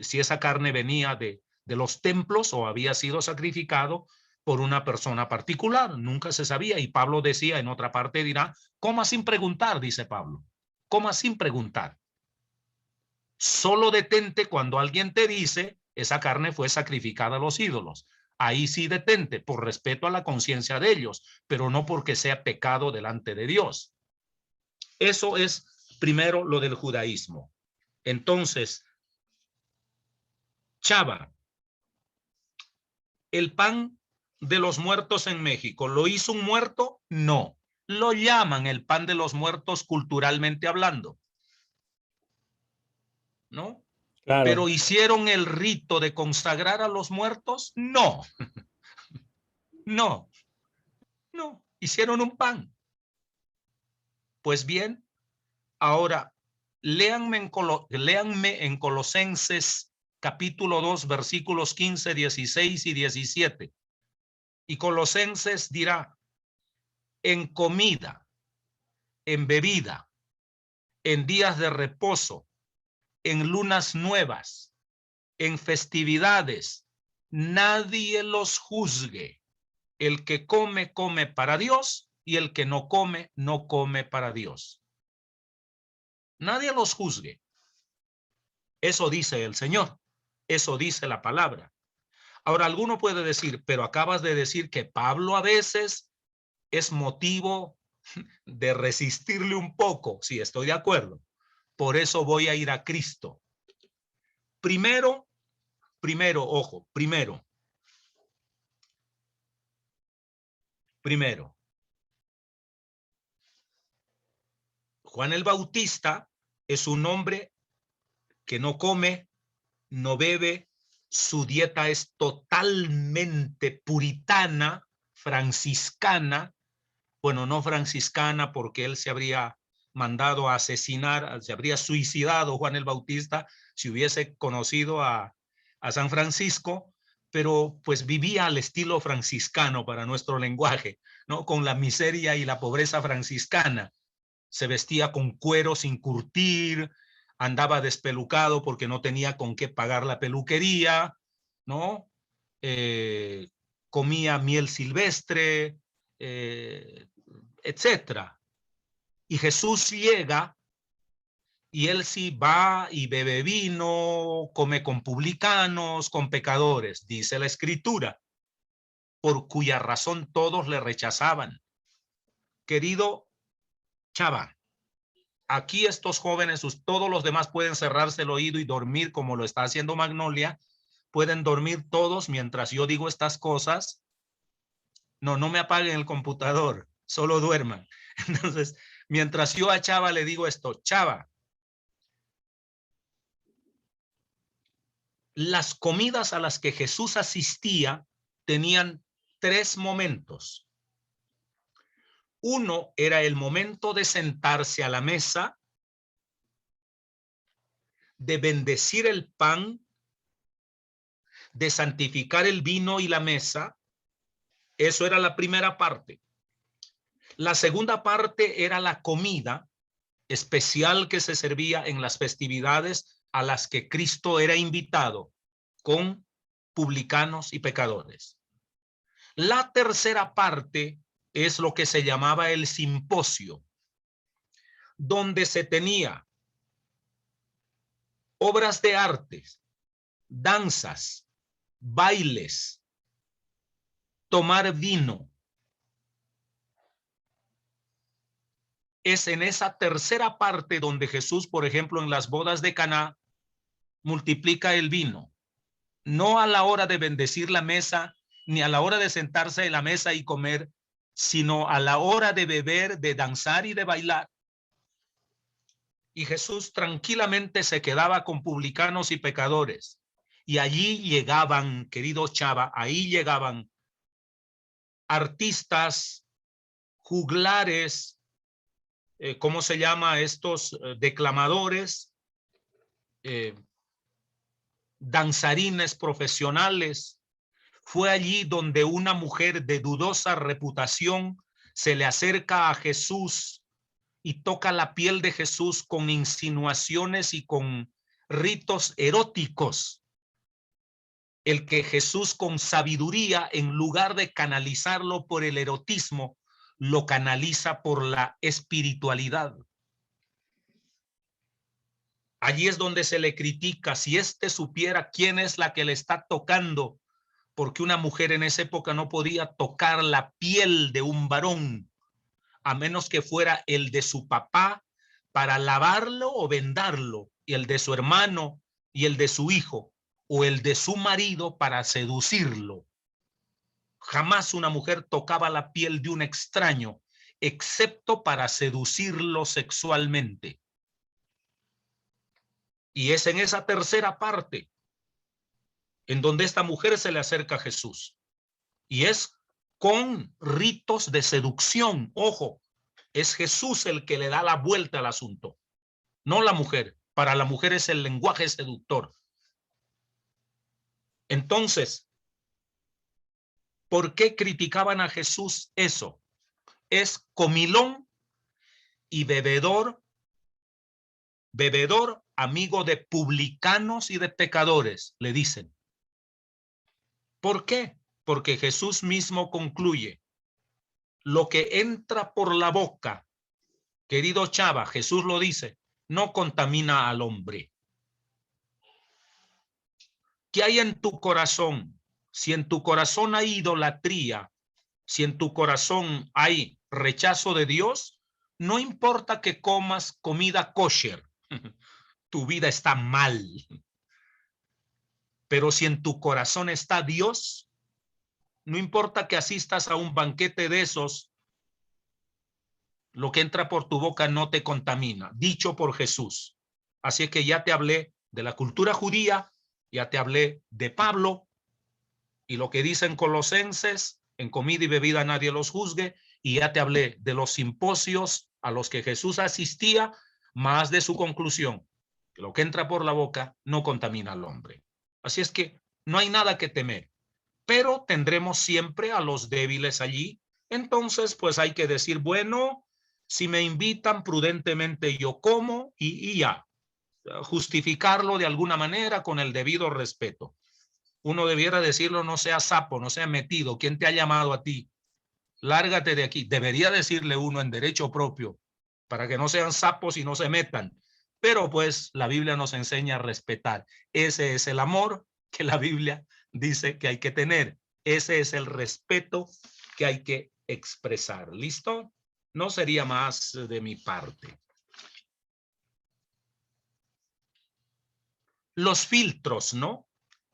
si esa carne venía de los templos o había sido sacrificado por una persona particular, nunca se sabía. Y Pablo decía, en otra parte dirá, coma sin preguntar, dice Pablo, coma sin preguntar. Solo detente cuando alguien te dice, esa carne fue sacrificada a los ídolos. Ahí sí detente, por respeto a la conciencia de ellos, pero no porque sea pecado delante de Dios. Eso es primero lo del judaísmo. Entonces, Chava, el pan de los muertos en México, ¿lo hizo un muerto? No. Lo llaman el pan de los muertos culturalmente hablando, ¿no? Claro. Pero ¿hicieron el rito de consagrar a los muertos? No. No. No. Hicieron un pan. Pues bien, ahora léanme en Colosenses capítulo 2, versículos 15, 16 y 17. Y Colosenses dirá, en comida, en bebida, en días de reposo, en lunas nuevas, en festividades, nadie los juzgue. El que come, come para Dios, y el que no come, no come para Dios. Nadie los juzgue. Eso dice el Señor. Eso dice la palabra. Ahora, alguno puede decir, pero acabas de decir que Pablo a veces es motivo de resistirle un poco. Sí, estoy de acuerdo. Por eso voy a ir a Cristo. Primero, ojo, primero. Juan el Bautista es un hombre que no come, no bebe, su dieta es totalmente puritana, franciscana. Bueno, no franciscana porque él se habría mandado a asesinar, se habría suicidado Juan el Bautista si hubiese conocido a San Francisco, pero pues vivía al estilo franciscano para nuestro lenguaje, ¿no? Con la miseria y la pobreza franciscana. Se vestía con cuero sin curtir, andaba despelucado porque no tenía con qué pagar la peluquería, ¿no? Comía miel silvestre, etcétera. Y Jesús llega y él sí va y bebe vino, come con publicanos, con pecadores, dice la Escritura, por cuya razón todos le rechazaban. Querido Chava, aquí estos jóvenes, todos los demás pueden cerrarse el oído y dormir como lo está haciendo Magnolia, pueden dormir todos mientras yo digo estas cosas. No me apaguen el computador, solo duerman. Entonces, mientras yo a Chava le digo esto, Chava, las comidas a las que Jesús asistía tenían 3 momentos. Uno era el momento de sentarse a la mesa, de bendecir el pan, de santificar el vino y la mesa. Eso era la primera parte. La segunda parte era la comida especial que se servía en las festividades a las que Cristo era invitado con publicanos y pecadores. La tercera parte es lo que se llamaba el simposio, donde se tenía obras de arte, danzas, bailes, tomar vino. Es en esa tercera parte donde Jesús, por ejemplo, en las bodas de Caná, multiplica el vino. No a la hora de bendecir la mesa, ni a la hora de sentarse en la mesa y comer, sino a la hora de beber, de danzar y de bailar. Y Jesús tranquilamente se quedaba con publicanos y pecadores. Y allí llegaban, querido Chava, ahí llegaban artistas, juglares, ¿cómo se llama? Estos declamadores, danzarines profesionales. Fue allí donde una mujer de dudosa reputación se le acerca a Jesús y toca la piel de Jesús con insinuaciones y con ritos eróticos, el que Jesús con sabiduría, en lugar de canalizarlo por el erotismo, lo canaliza por la espiritualidad. Allí es donde se le critica, si éste supiera quién es la que le está tocando, porque una mujer en esa época no podía tocar la piel de un varón, a menos que fuera el de su papá para lavarlo o vendarlo, y el de su hermano y el de su hijo, o el de su marido para seducirlo. Jamás una mujer tocaba la piel de un extraño, excepto para seducirlo sexualmente. Y es en esa tercera parte en donde esta mujer se le acerca a Jesús. Y es con ritos de seducción. Ojo, es Jesús el que le da la vuelta al asunto, no la mujer. Para la mujer es el lenguaje seductor. Entonces, ¿por qué criticaban a Jesús eso? Es comilón y bebedor, amigo de publicanos y de pecadores, le dicen. ¿Por qué? Porque Jesús mismo concluye, lo que entra por la boca, querido Chava, Jesús lo dice, no contamina al hombre. ¿Qué hay en tu corazón? Si en tu corazón hay idolatría, si en tu corazón hay rechazo de Dios, no importa que comas comida kosher, tu vida está mal. Pero si en tu corazón está Dios, no importa que asistas a un banquete de esos, lo que entra por tu boca no te contamina, dicho por Jesús. Así es que ya te hablé de la cultura judía, ya te hablé de Pablo y lo que dicen Colosenses, en comida y bebida nadie los juzgue, y ya te hablé de los simposios a los que Jesús asistía, más de su conclusión, que lo que entra por la boca no contamina al hombre. Así es que no hay nada que temer, pero tendremos siempre a los débiles allí. Entonces, pues hay que decir, bueno, si me invitan prudentemente yo como y ya, justificarlo de alguna manera con el debido respeto. Uno debiera decirlo, no seas sapo, no seas metido, ¿quién te ha llamado a ti? Lárgate de aquí. Debería decirle uno en derecho propio, para que no sean sapos y no se metan. Pero pues la Biblia nos enseña a respetar. Ese es el amor que la Biblia dice que hay que tener. Ese es el respeto que hay que expresar. ¿Listo? No sería más de mi parte. Los filtros, ¿no?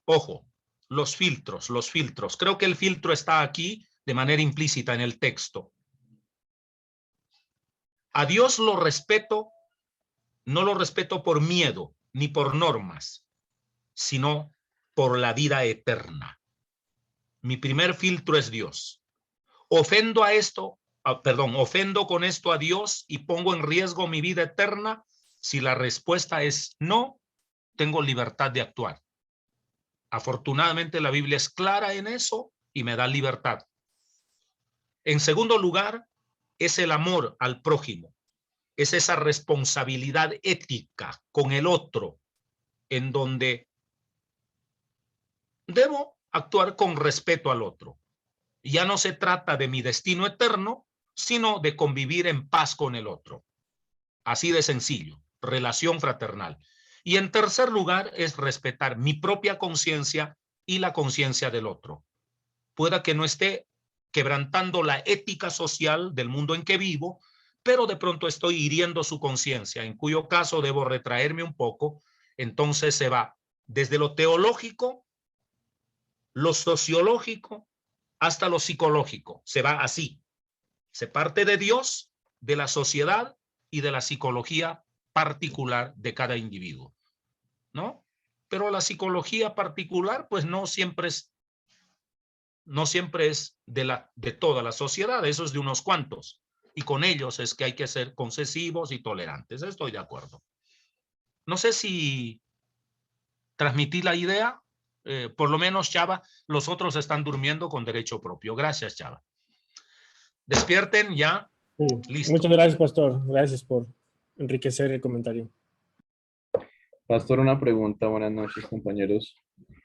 Ojo, los filtros. Creo que el filtro está aquí de manera implícita en el texto. A Dios lo respeto, no lo respeto por miedo ni por normas, sino por la vida eterna. Mi primer filtro es Dios. Ofendo con esto a Dios y pongo en riesgo mi vida eterna. Si la respuesta es no, tengo libertad de actuar. Afortunadamente la Biblia es clara en eso y me da libertad. En segundo lugar, es el amor al prójimo. Es esa responsabilidad ética con el otro, en donde debo actuar con respeto al otro. Ya no se trata de mi destino eterno, sino de convivir en paz con el otro. Así de sencillo, relación fraternal. Y en tercer lugar es respetar mi propia conciencia y la conciencia del otro. Pueda que no esté quebrantando la ética social del mundo en que vivo, pero de pronto estoy hiriendo su conciencia, en cuyo caso debo retraerme un poco. Entonces se va desde lo teológico, lo sociológico, hasta lo psicológico. Se va así. Se parte de Dios, de la sociedad y de la psicología particular de cada individuo, ¿no? Pero la psicología particular, pues no siempre es de toda la sociedad, eso es de unos cuantos. Y con ellos es que hay que ser concesivos y tolerantes. Estoy de acuerdo. No sé si transmití la idea. Por lo menos, Chava, los otros están durmiendo con derecho propio. Gracias, Chava. Despierten ya. Sí. Listo. Muchas gracias, pastor. Gracias por enriquecer el comentario. Pastor, una pregunta. Buenas noches, compañeros,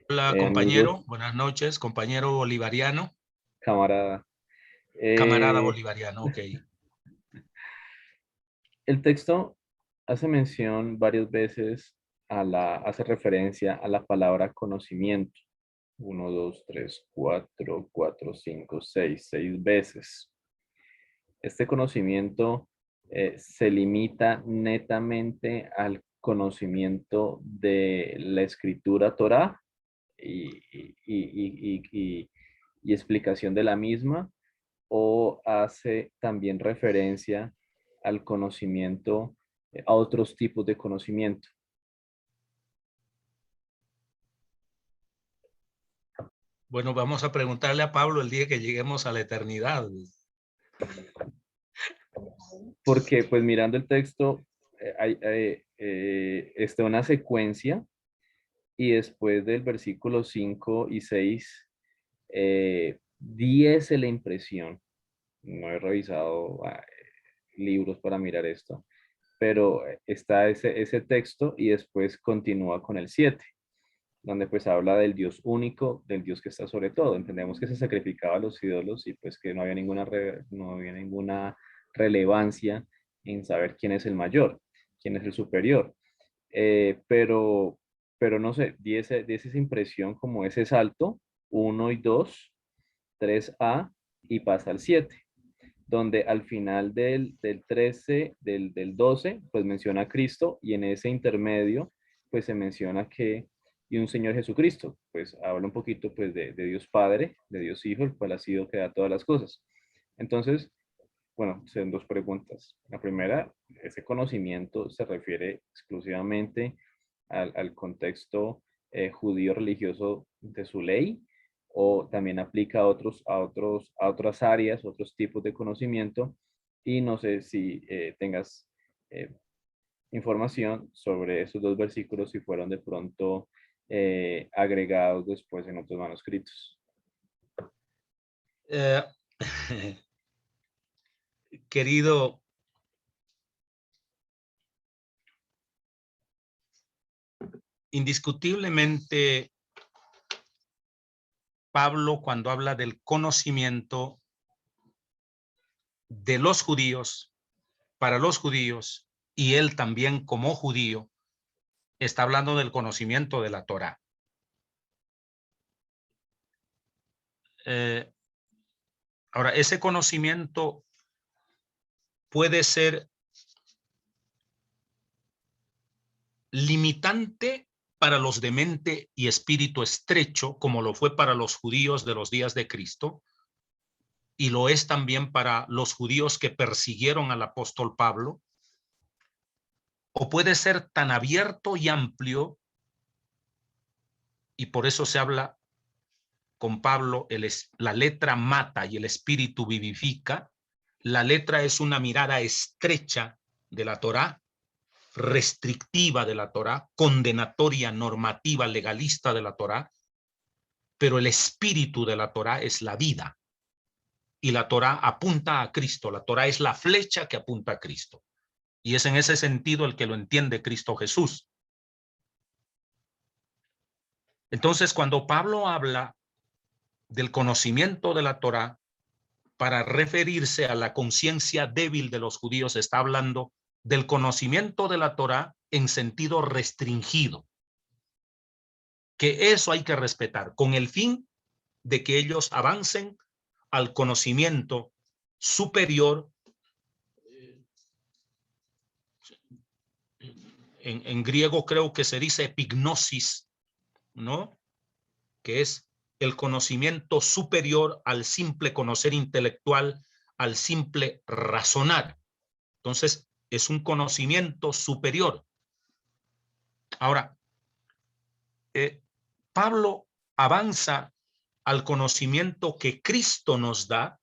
Hola, amigos, compañero. Buenas noches, compañero bolivariano. camarada. Camarada bolivariano, ok. El texto hace mención varias veces hace referencia a la palabra conocimiento. 1, 2, 3, 4, 4, 5, 6 veces. Este conocimiento se limita netamente al conocimiento de la escritura Torá y explicación de la misma, o hace también referencia al conocimiento, a otros tipos de conocimiento. Bueno, vamos a preguntarle a Pablo el día que lleguemos a la eternidad. Porque pues mirando el texto, está una secuencia y después del versículo 5 y 6, diese la impresión, no he revisado libros para mirar esto, pero está ese texto y después continúa con el 7, donde pues habla del Dios único, del Dios que está sobre todo. Entendemos que se sacrificaba a los ídolos y pues que no había ninguna relevancia en saber quién es el mayor, quién es el superior. Pero no sé, di esa impresión como ese salto, 1 y 2, 3a y pasa al 7, donde al final del 13, del 12, pues menciona a Cristo, y en ese intermedio, pues se menciona que, y un Señor Jesucristo, pues habla un poquito pues de Dios Padre, de Dios Hijo, el cual ha sido que da todas las cosas. Entonces, bueno, son dos preguntas. La primera, ¿ese conocimiento se refiere exclusivamente al contexto judío religioso de su ley, o también aplica a otras áreas, otros tipos de conocimiento? Y no sé si tengas información sobre esos dos versículos, si fueron de pronto agregados después en otros manuscritos. Querido, indiscutiblemente, Pablo, cuando habla del conocimiento de los judíos, para los judíos, y él también como judío, está hablando del conocimiento de la Torá. Ahora, ese conocimiento puede ser limitante para los de mente y espíritu estrecho, como lo fue para los judíos de los días de Cristo, y lo es también para los judíos que persiguieron al apóstol Pablo, o puede ser tan abierto y amplio, y por eso se habla con Pablo, la letra mata y el espíritu vivifica. La letra es una mirada estrecha de la Torá, restrictiva de la Torá, condenatoria, normativa, legalista de la Torá, pero el espíritu de la Torá es la vida, y la Torá apunta a Cristo. La Torá es la flecha que apunta a Cristo, y es en ese sentido el que lo entiende Cristo Jesús. Entonces, cuando Pablo habla del conocimiento de la Torá para referirse a la conciencia débil de los judíos, está hablando del conocimiento de la Torá en sentido restringido, que eso hay que respetar con el fin de que ellos avancen al conocimiento superior. En griego creo que se dice epignosis, ¿no? Que es el conocimiento superior al simple conocer intelectual, al simple razonar. Entonces, es un conocimiento superior. Ahora, Pablo avanza al conocimiento que Cristo nos da,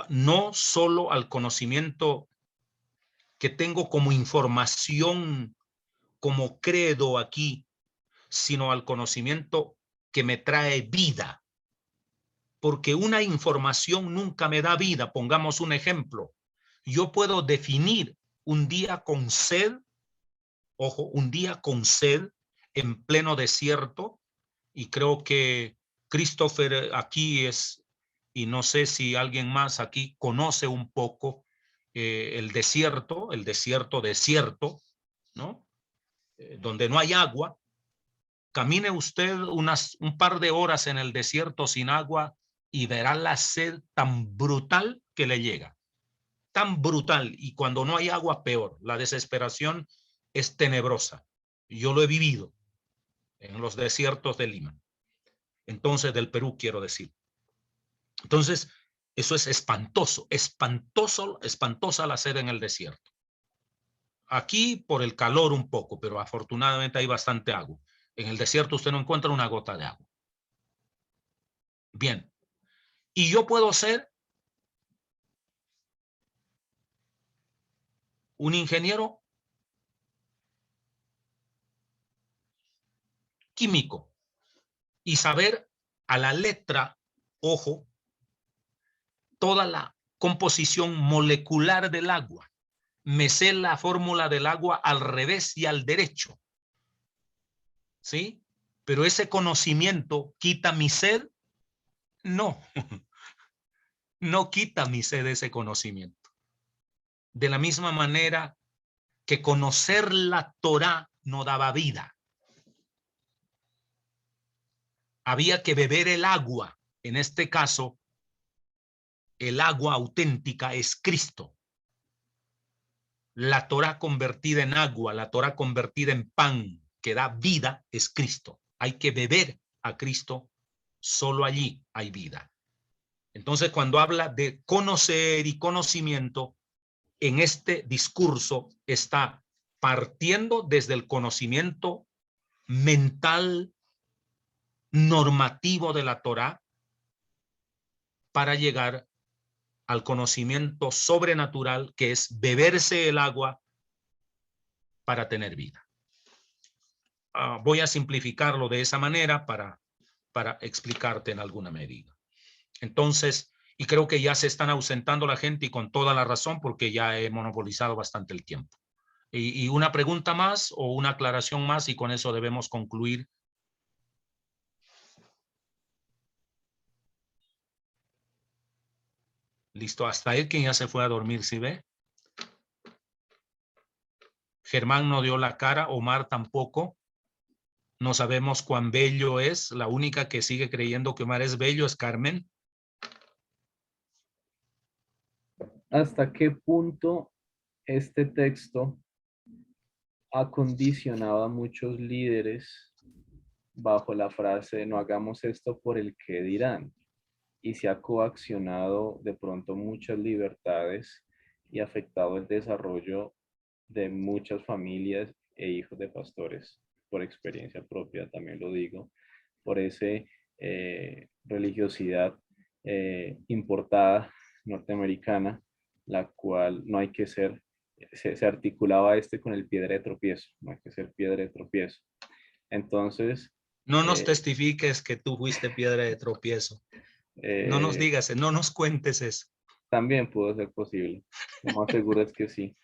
no solo al conocimiento que tengo como información, como credo aquí, sino al conocimiento que me trae vida. Porque una información nunca me da vida. Pongamos un ejemplo. Yo puedo definir un día con sed ojo, un día con sed en pleno desierto, y creo que Christopher aquí es, y no sé si alguien más aquí conoce un poco el desierto, desierto, ¿no? Donde no hay agua. Camine usted un par de horas en el desierto sin agua y verá la sed tan brutal que le llega. Tan brutal. Y cuando no hay agua, peor. La desesperación es tenebrosa. Yo lo he vivido en los desiertos de Lima. Entonces, del Perú, quiero decir. Entonces, eso es espantoso, espantosa la sed en el desierto. Aquí por el calor un poco, pero afortunadamente hay bastante agua. En el desierto usted no encuentra una gota de agua. Bien. Y yo puedo ser un ingeniero químico y saber a la letra, ojo, toda la composición molecular del agua. Me sé la fórmula del agua al revés y al derecho. ¿Sí? Pero ese conocimiento quita mi sed. No, no quita mi sed ese conocimiento. De la misma manera que conocer la Torá no daba vida. Había que beber el agua. En este caso, el agua auténtica es Cristo. La Torá convertida en agua, la Torá convertida en pan, que da vida, es Cristo. Hay que beber a Cristo, solo allí hay vida. Entonces, cuando habla de conocer y conocimiento, en este discurso está partiendo desde el conocimiento mental normativo de la Torá para llegar al conocimiento sobrenatural, que es beberse el agua para tener vida. Voy a simplificarlo de esa manera para explicarte en alguna medida. Entonces, y creo que ya se están ausentando la gente y con toda la razón porque ya he monopolizado bastante el tiempo. Y una pregunta más o una aclaración más y con eso debemos concluir. Listo, hasta él quien ya se fue a dormir, ¿sí ve? Germán no dio la cara, Omar tampoco. No sabemos cuán bello es. La única que sigue creyendo que Omar es bello es Carmen. ¿Hasta qué punto este texto ha condicionado a muchos líderes bajo la frase no hagamos esto por el que dirán? Y se ha coaccionado de pronto muchas libertades y afectado el desarrollo de muchas familias e hijos de pastores, por experiencia propia, también lo digo, por ese religiosidad importada norteamericana, la cual no hay que ser, se articulaba con el piedra de tropiezo, no hay que ser piedra de tropiezo. Entonces, No nos testifiques que tú fuiste piedra de tropiezo. No nos digas, no nos cuentes eso. También pudo ser posible. Lo más seguro es que sí.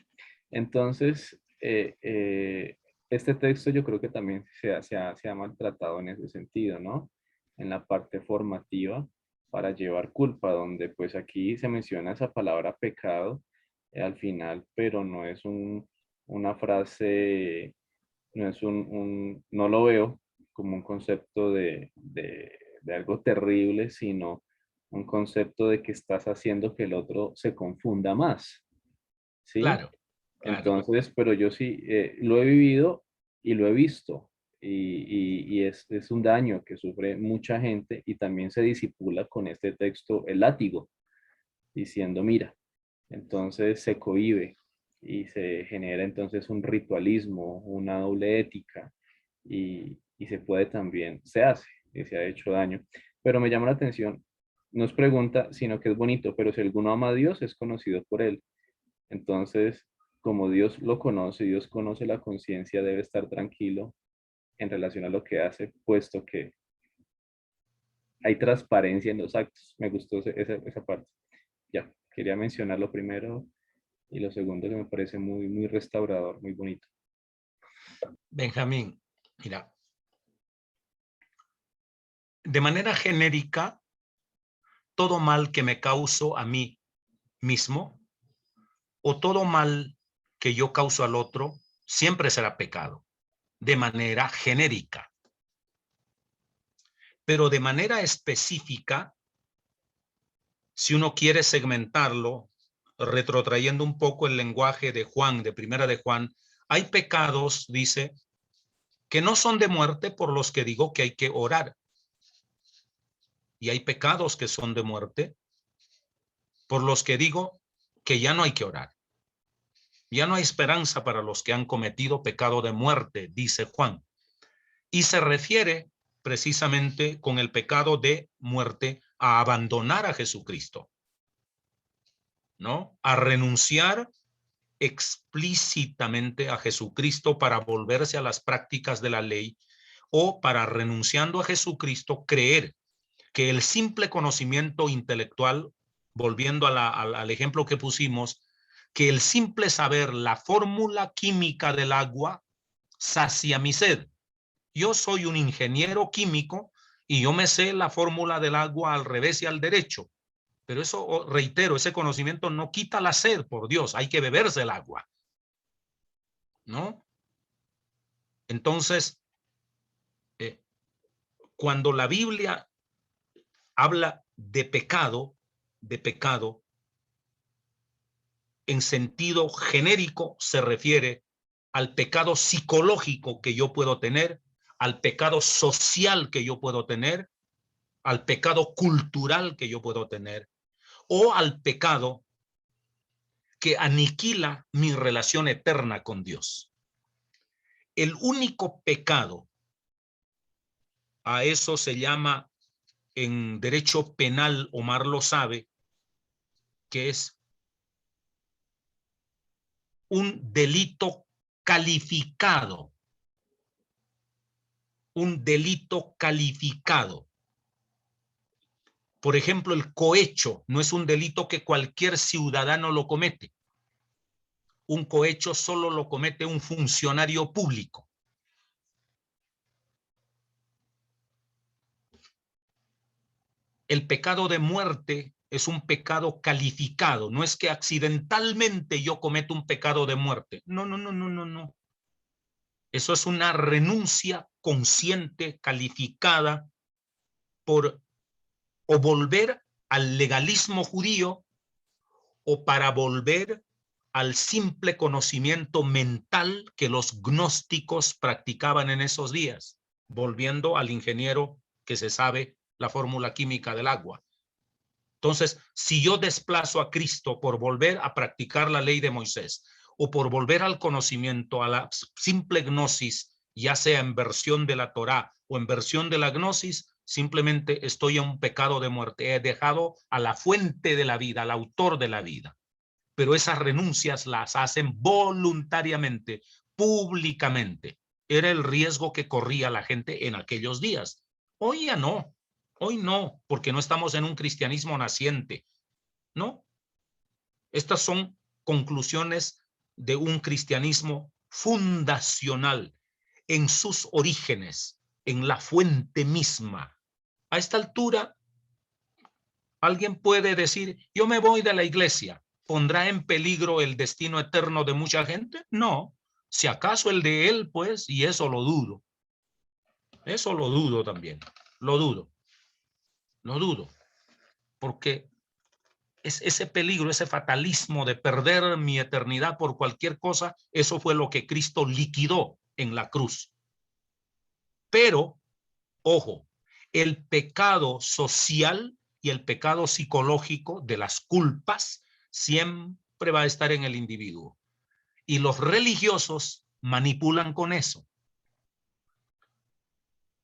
Entonces, este texto yo creo que también se ha maltratado en ese sentido, ¿no? En la parte formativa para llevar culpa, donde pues aquí se menciona esa palabra pecado al final, pero no es una frase, no es no lo veo como un concepto de algo terrible, sino un concepto de que estás haciendo que el otro se confunda más, ¿sí? Claro, claro. Entonces, pero yo sí lo he vivido y lo he visto y es un daño que sufre mucha gente y también se disipula con este texto el látigo, diciendo, mira, entonces se cohíbe y se genera entonces un ritualismo, una doble ética y se puede también, se hace y se ha hecho daño. Pero me llama la atención, no es pregunta, sino que es bonito, pero si alguno ama a Dios es conocido por él. Entonces, como Dios lo conoce, Dios conoce la conciencia, debe estar tranquilo en relación a lo que hace, puesto que hay transparencia en los actos. Me gustó esa parte. Ya, quería mencionar lo primero y lo segundo que me parece muy, muy restaurador, muy bonito. Benjamín, mira, de manera genérica, todo mal que me causo a mí mismo o todo mal que yo causo al otro siempre será pecado, de manera genérica. Pero de manera específica, si uno quiere segmentarlo, retrotrayendo un poco el lenguaje de Juan, de Primera de Juan, hay pecados, dice, que no son de muerte, por los que digo que hay que orar. Y hay pecados que son de muerte, por los que digo que ya no hay que orar. Ya no hay esperanza para los que han cometido pecado de muerte, dice Juan. Y se refiere precisamente con el pecado de muerte a abandonar a Jesucristo, ¿no? A renunciar explícitamente a Jesucristo para volverse a las prácticas de la ley, o para, renunciando a Jesucristo, creer que el simple conocimiento intelectual, volviendo al ejemplo que pusimos, que el simple saber la fórmula química del agua sacia mi sed. Yo soy un ingeniero químico y yo me sé la fórmula del agua al revés y al derecho. Pero eso, reitero, ese conocimiento no quita la sed, por Dios, hay que beberse el agua, ¿no? Entonces, cuando la Biblia habla de pecado, en sentido genérico se refiere al pecado psicológico que yo puedo tener, al pecado social que yo puedo tener, al pecado cultural que yo puedo tener, o al pecado que aniquila mi relación eterna con Dios. El único pecado, a eso se llama en derecho penal, Omar lo sabe, que es un delito calificado. Un delito calificado. Por ejemplo, el cohecho no es un delito que cualquier ciudadano lo comete. Un cohecho solo lo comete un funcionario público. El pecado de muerte es un pecado calificado. No es que accidentalmente yo cometo un pecado de muerte. No, no, no, no, no, no. Eso es una renuncia consciente, calificada por o volver al legalismo judío o para volver al simple conocimiento mental que los gnósticos practicaban en esos días, volviendo al ingeniero que se sabe la fórmula química del agua. Entonces, si yo desplazo a Cristo por volver a practicar la ley de Moisés o por volver al conocimiento, a la simple gnosis, ya sea en versión de la Torá o en versión de la gnosis, simplemente estoy en un pecado de muerte. He dejado a la fuente de la vida, al autor de la vida. Pero esas renuncias las hacen voluntariamente, públicamente. Era el riesgo que corría la gente en aquellos días. Hoy ya no. Hoy no, porque no estamos en un cristianismo naciente, ¿no? Estas son conclusiones de un cristianismo fundacional en sus orígenes, en la fuente misma. A esta altura, alguien puede decir, yo me voy de la iglesia, ¿pondrá en peligro el destino eterno de mucha gente? No, si acaso el de él, pues, y eso lo dudo. Eso lo dudo también, lo dudo. No dudo, porque es ese peligro, ese fatalismo de perder mi eternidad por cualquier cosa, eso fue lo que Cristo liquidó en la cruz. Pero, ojo, el pecado social y el pecado psicológico de las culpas siempre va a estar en el individuo. Y los religiosos manipulan con eso.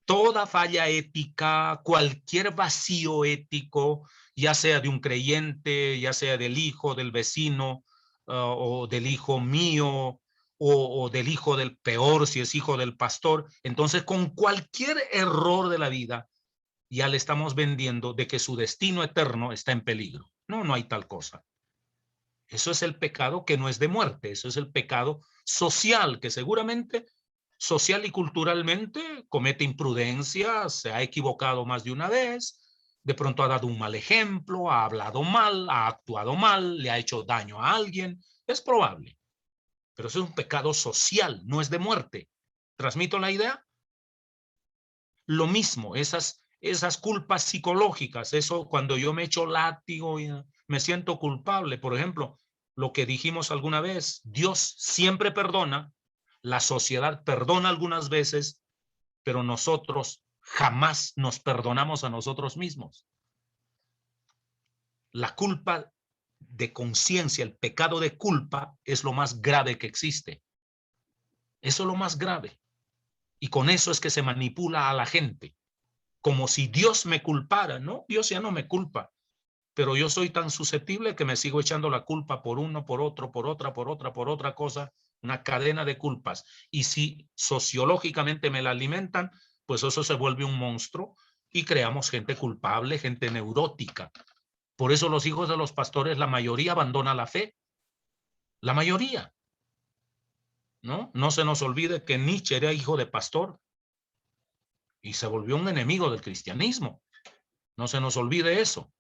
Toda falla ética, cualquier vacío ético, ya sea de un creyente, ya sea del hijo, del vecino, o del hijo mío, o del hijo del peor, si es hijo del pastor. Entonces, con cualquier error de la vida, ya le estamos vendiendo de que su destino eterno está en peligro. No, no hay tal cosa. Eso es el pecado que no es de muerte, eso es el pecado social, que seguramente social y culturalmente comete imprudencia, se ha equivocado más de una vez, de pronto ha dado un mal ejemplo, ha hablado mal, ha actuado mal, le ha hecho daño a alguien. Es probable, pero eso es un pecado social, no es de muerte. ¿Transmito la idea? Lo mismo, esas culpas psicológicas, eso cuando yo me echo látigo y me siento culpable, por ejemplo, lo que dijimos alguna vez, Dios siempre perdona, la sociedad perdona algunas veces, pero nosotros jamás nos perdonamos a nosotros mismos. La culpa de conciencia, el pecado de culpa es lo más grave que existe. Eso es lo más grave. Y con eso es que se manipula a la gente. Como si Dios me culpara, ¿no? Dios ya no me culpa, pero yo soy tan susceptible que me sigo echando la culpa por uno, por otro, por otra cosa, una cadena de culpas. Y si sociológicamente me la alimentan, pues eso se vuelve un monstruo y creamos gente culpable, gente neurótica. Por eso los hijos de los pastores, la mayoría abandona la fe. La mayoría. ¿No? No se nos olvide que Nietzsche era hijo de pastor y se volvió un enemigo del cristianismo. No se nos olvide eso.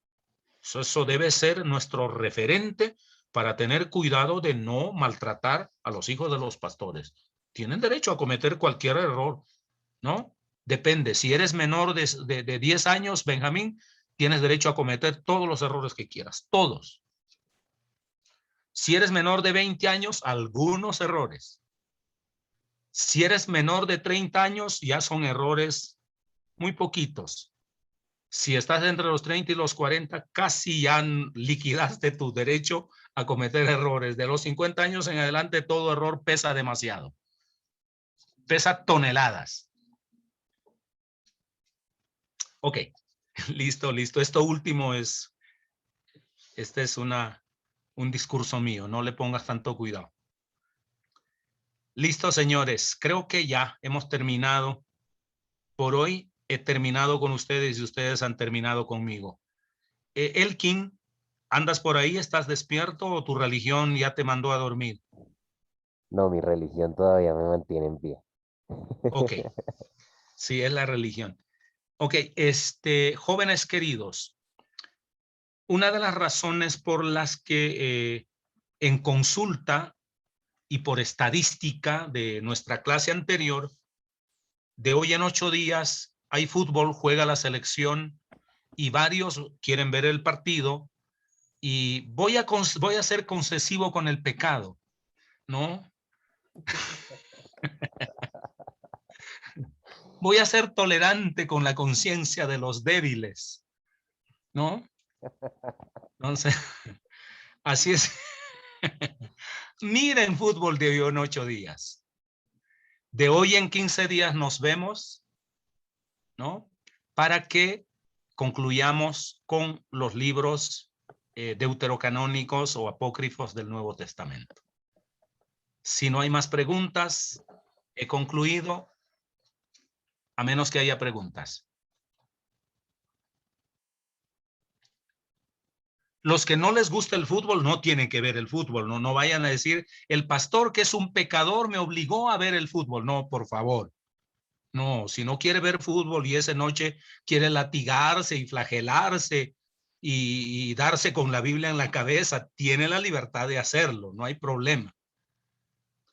Eso debe ser nuestro referente para tener cuidado de no maltratar a los hijos de los pastores. Tienen derecho a cometer cualquier error, ¿no? Depende. Si eres menor de 10 años, Benjamín, tienes derecho a cometer todos los errores que quieras, todos. Si eres menor de 20 años, algunos errores. Si eres menor de 30 años, ya son errores muy poquitos. Si estás entre los 30 y los 40, casi ya liquidaste tu derecho a cometer errores. De los 50 años en adelante, todo error pesa demasiado. Pesa toneladas. Ok, listo. Esto último es, este es un discurso mío. No le pongas tanto cuidado. Listo, señores. Creo que ya hemos terminado por hoy. He terminado con ustedes y ustedes han terminado conmigo. Elkin, ¿andas por ahí? ¿Estás despierto o tu religión ya te mandó a dormir? No, mi religión todavía me mantiene en pie. Ok, sí, es la religión. Ok, jóvenes queridos, una de las razones por las que en consulta y por estadística de nuestra clase anterior, de hoy en 8 días hay fútbol, juega la selección y varios quieren ver el partido y voy a ser concesivo con el pecado, ¿no? Voy a ser tolerante con la conciencia de los débiles, ¿no? Entonces, así es. Miren fútbol de hoy en 8 días. De hoy en 15 días nos vemos, ¿no? Para que concluyamos con los libros deuterocanónicos o apócrifos del Nuevo Testamento. Si no hay más preguntas, he concluido, a menos que haya preguntas. Los que no les gusta el fútbol no tienen que ver el fútbol, no vayan a decir, el pastor que es un pecador me obligó a ver el fútbol. No, por favor. No, si no quiere ver fútbol y esa noche quiere latigarse y flagelarse y darse con la Biblia en la cabeza, tiene la libertad de hacerlo, no hay problema.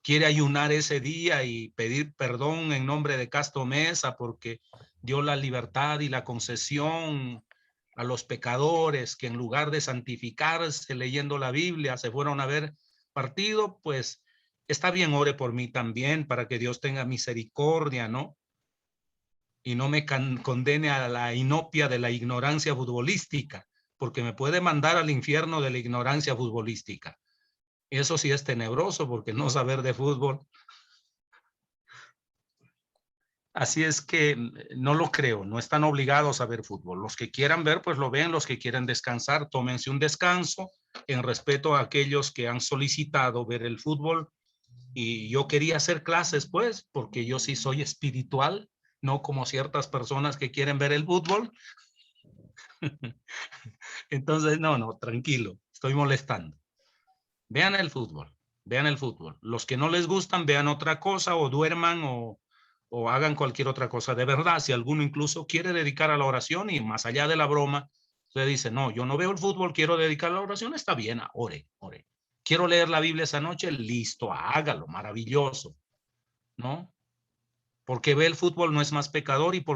Quiere ayunar ese día y pedir perdón en nombre de Casto Mesa porque dio la libertad y la concesión a los pecadores que en lugar de santificarse leyendo la Biblia se fueron a ver partido, pues está bien, ore por mí también para que Dios tenga misericordia, ¿no? Y no me condene a la inopia de la ignorancia futbolística, porque me puede mandar al infierno de la ignorancia futbolística. Eso sí es tenebroso, porque no saber de fútbol. Así es que no lo creo, no están obligados a ver fútbol. Los que quieran ver, pues lo ven, los que quieran descansar, tómense un descanso en respeto a aquellos que han solicitado ver el fútbol. Y yo quería hacer clases, pues, porque yo sí soy espiritual, no como ciertas personas que quieren ver el fútbol. Entonces, no, tranquilo, estoy molestando. Vean el fútbol. vean el fútbol. Los que no les gustan, vean otra cosa o duerman o hagan cualquier otra cosa. De verdad, si alguno incluso quiere dedicar a la oración y más allá de la broma, usted dice, no, yo no veo el fútbol, quiero dedicar a la oración, está bien, ore, ore. Quiero leer la Biblia esa noche, listo, hágalo, maravilloso, ¿no? Porque ve el fútbol no es más pecador y por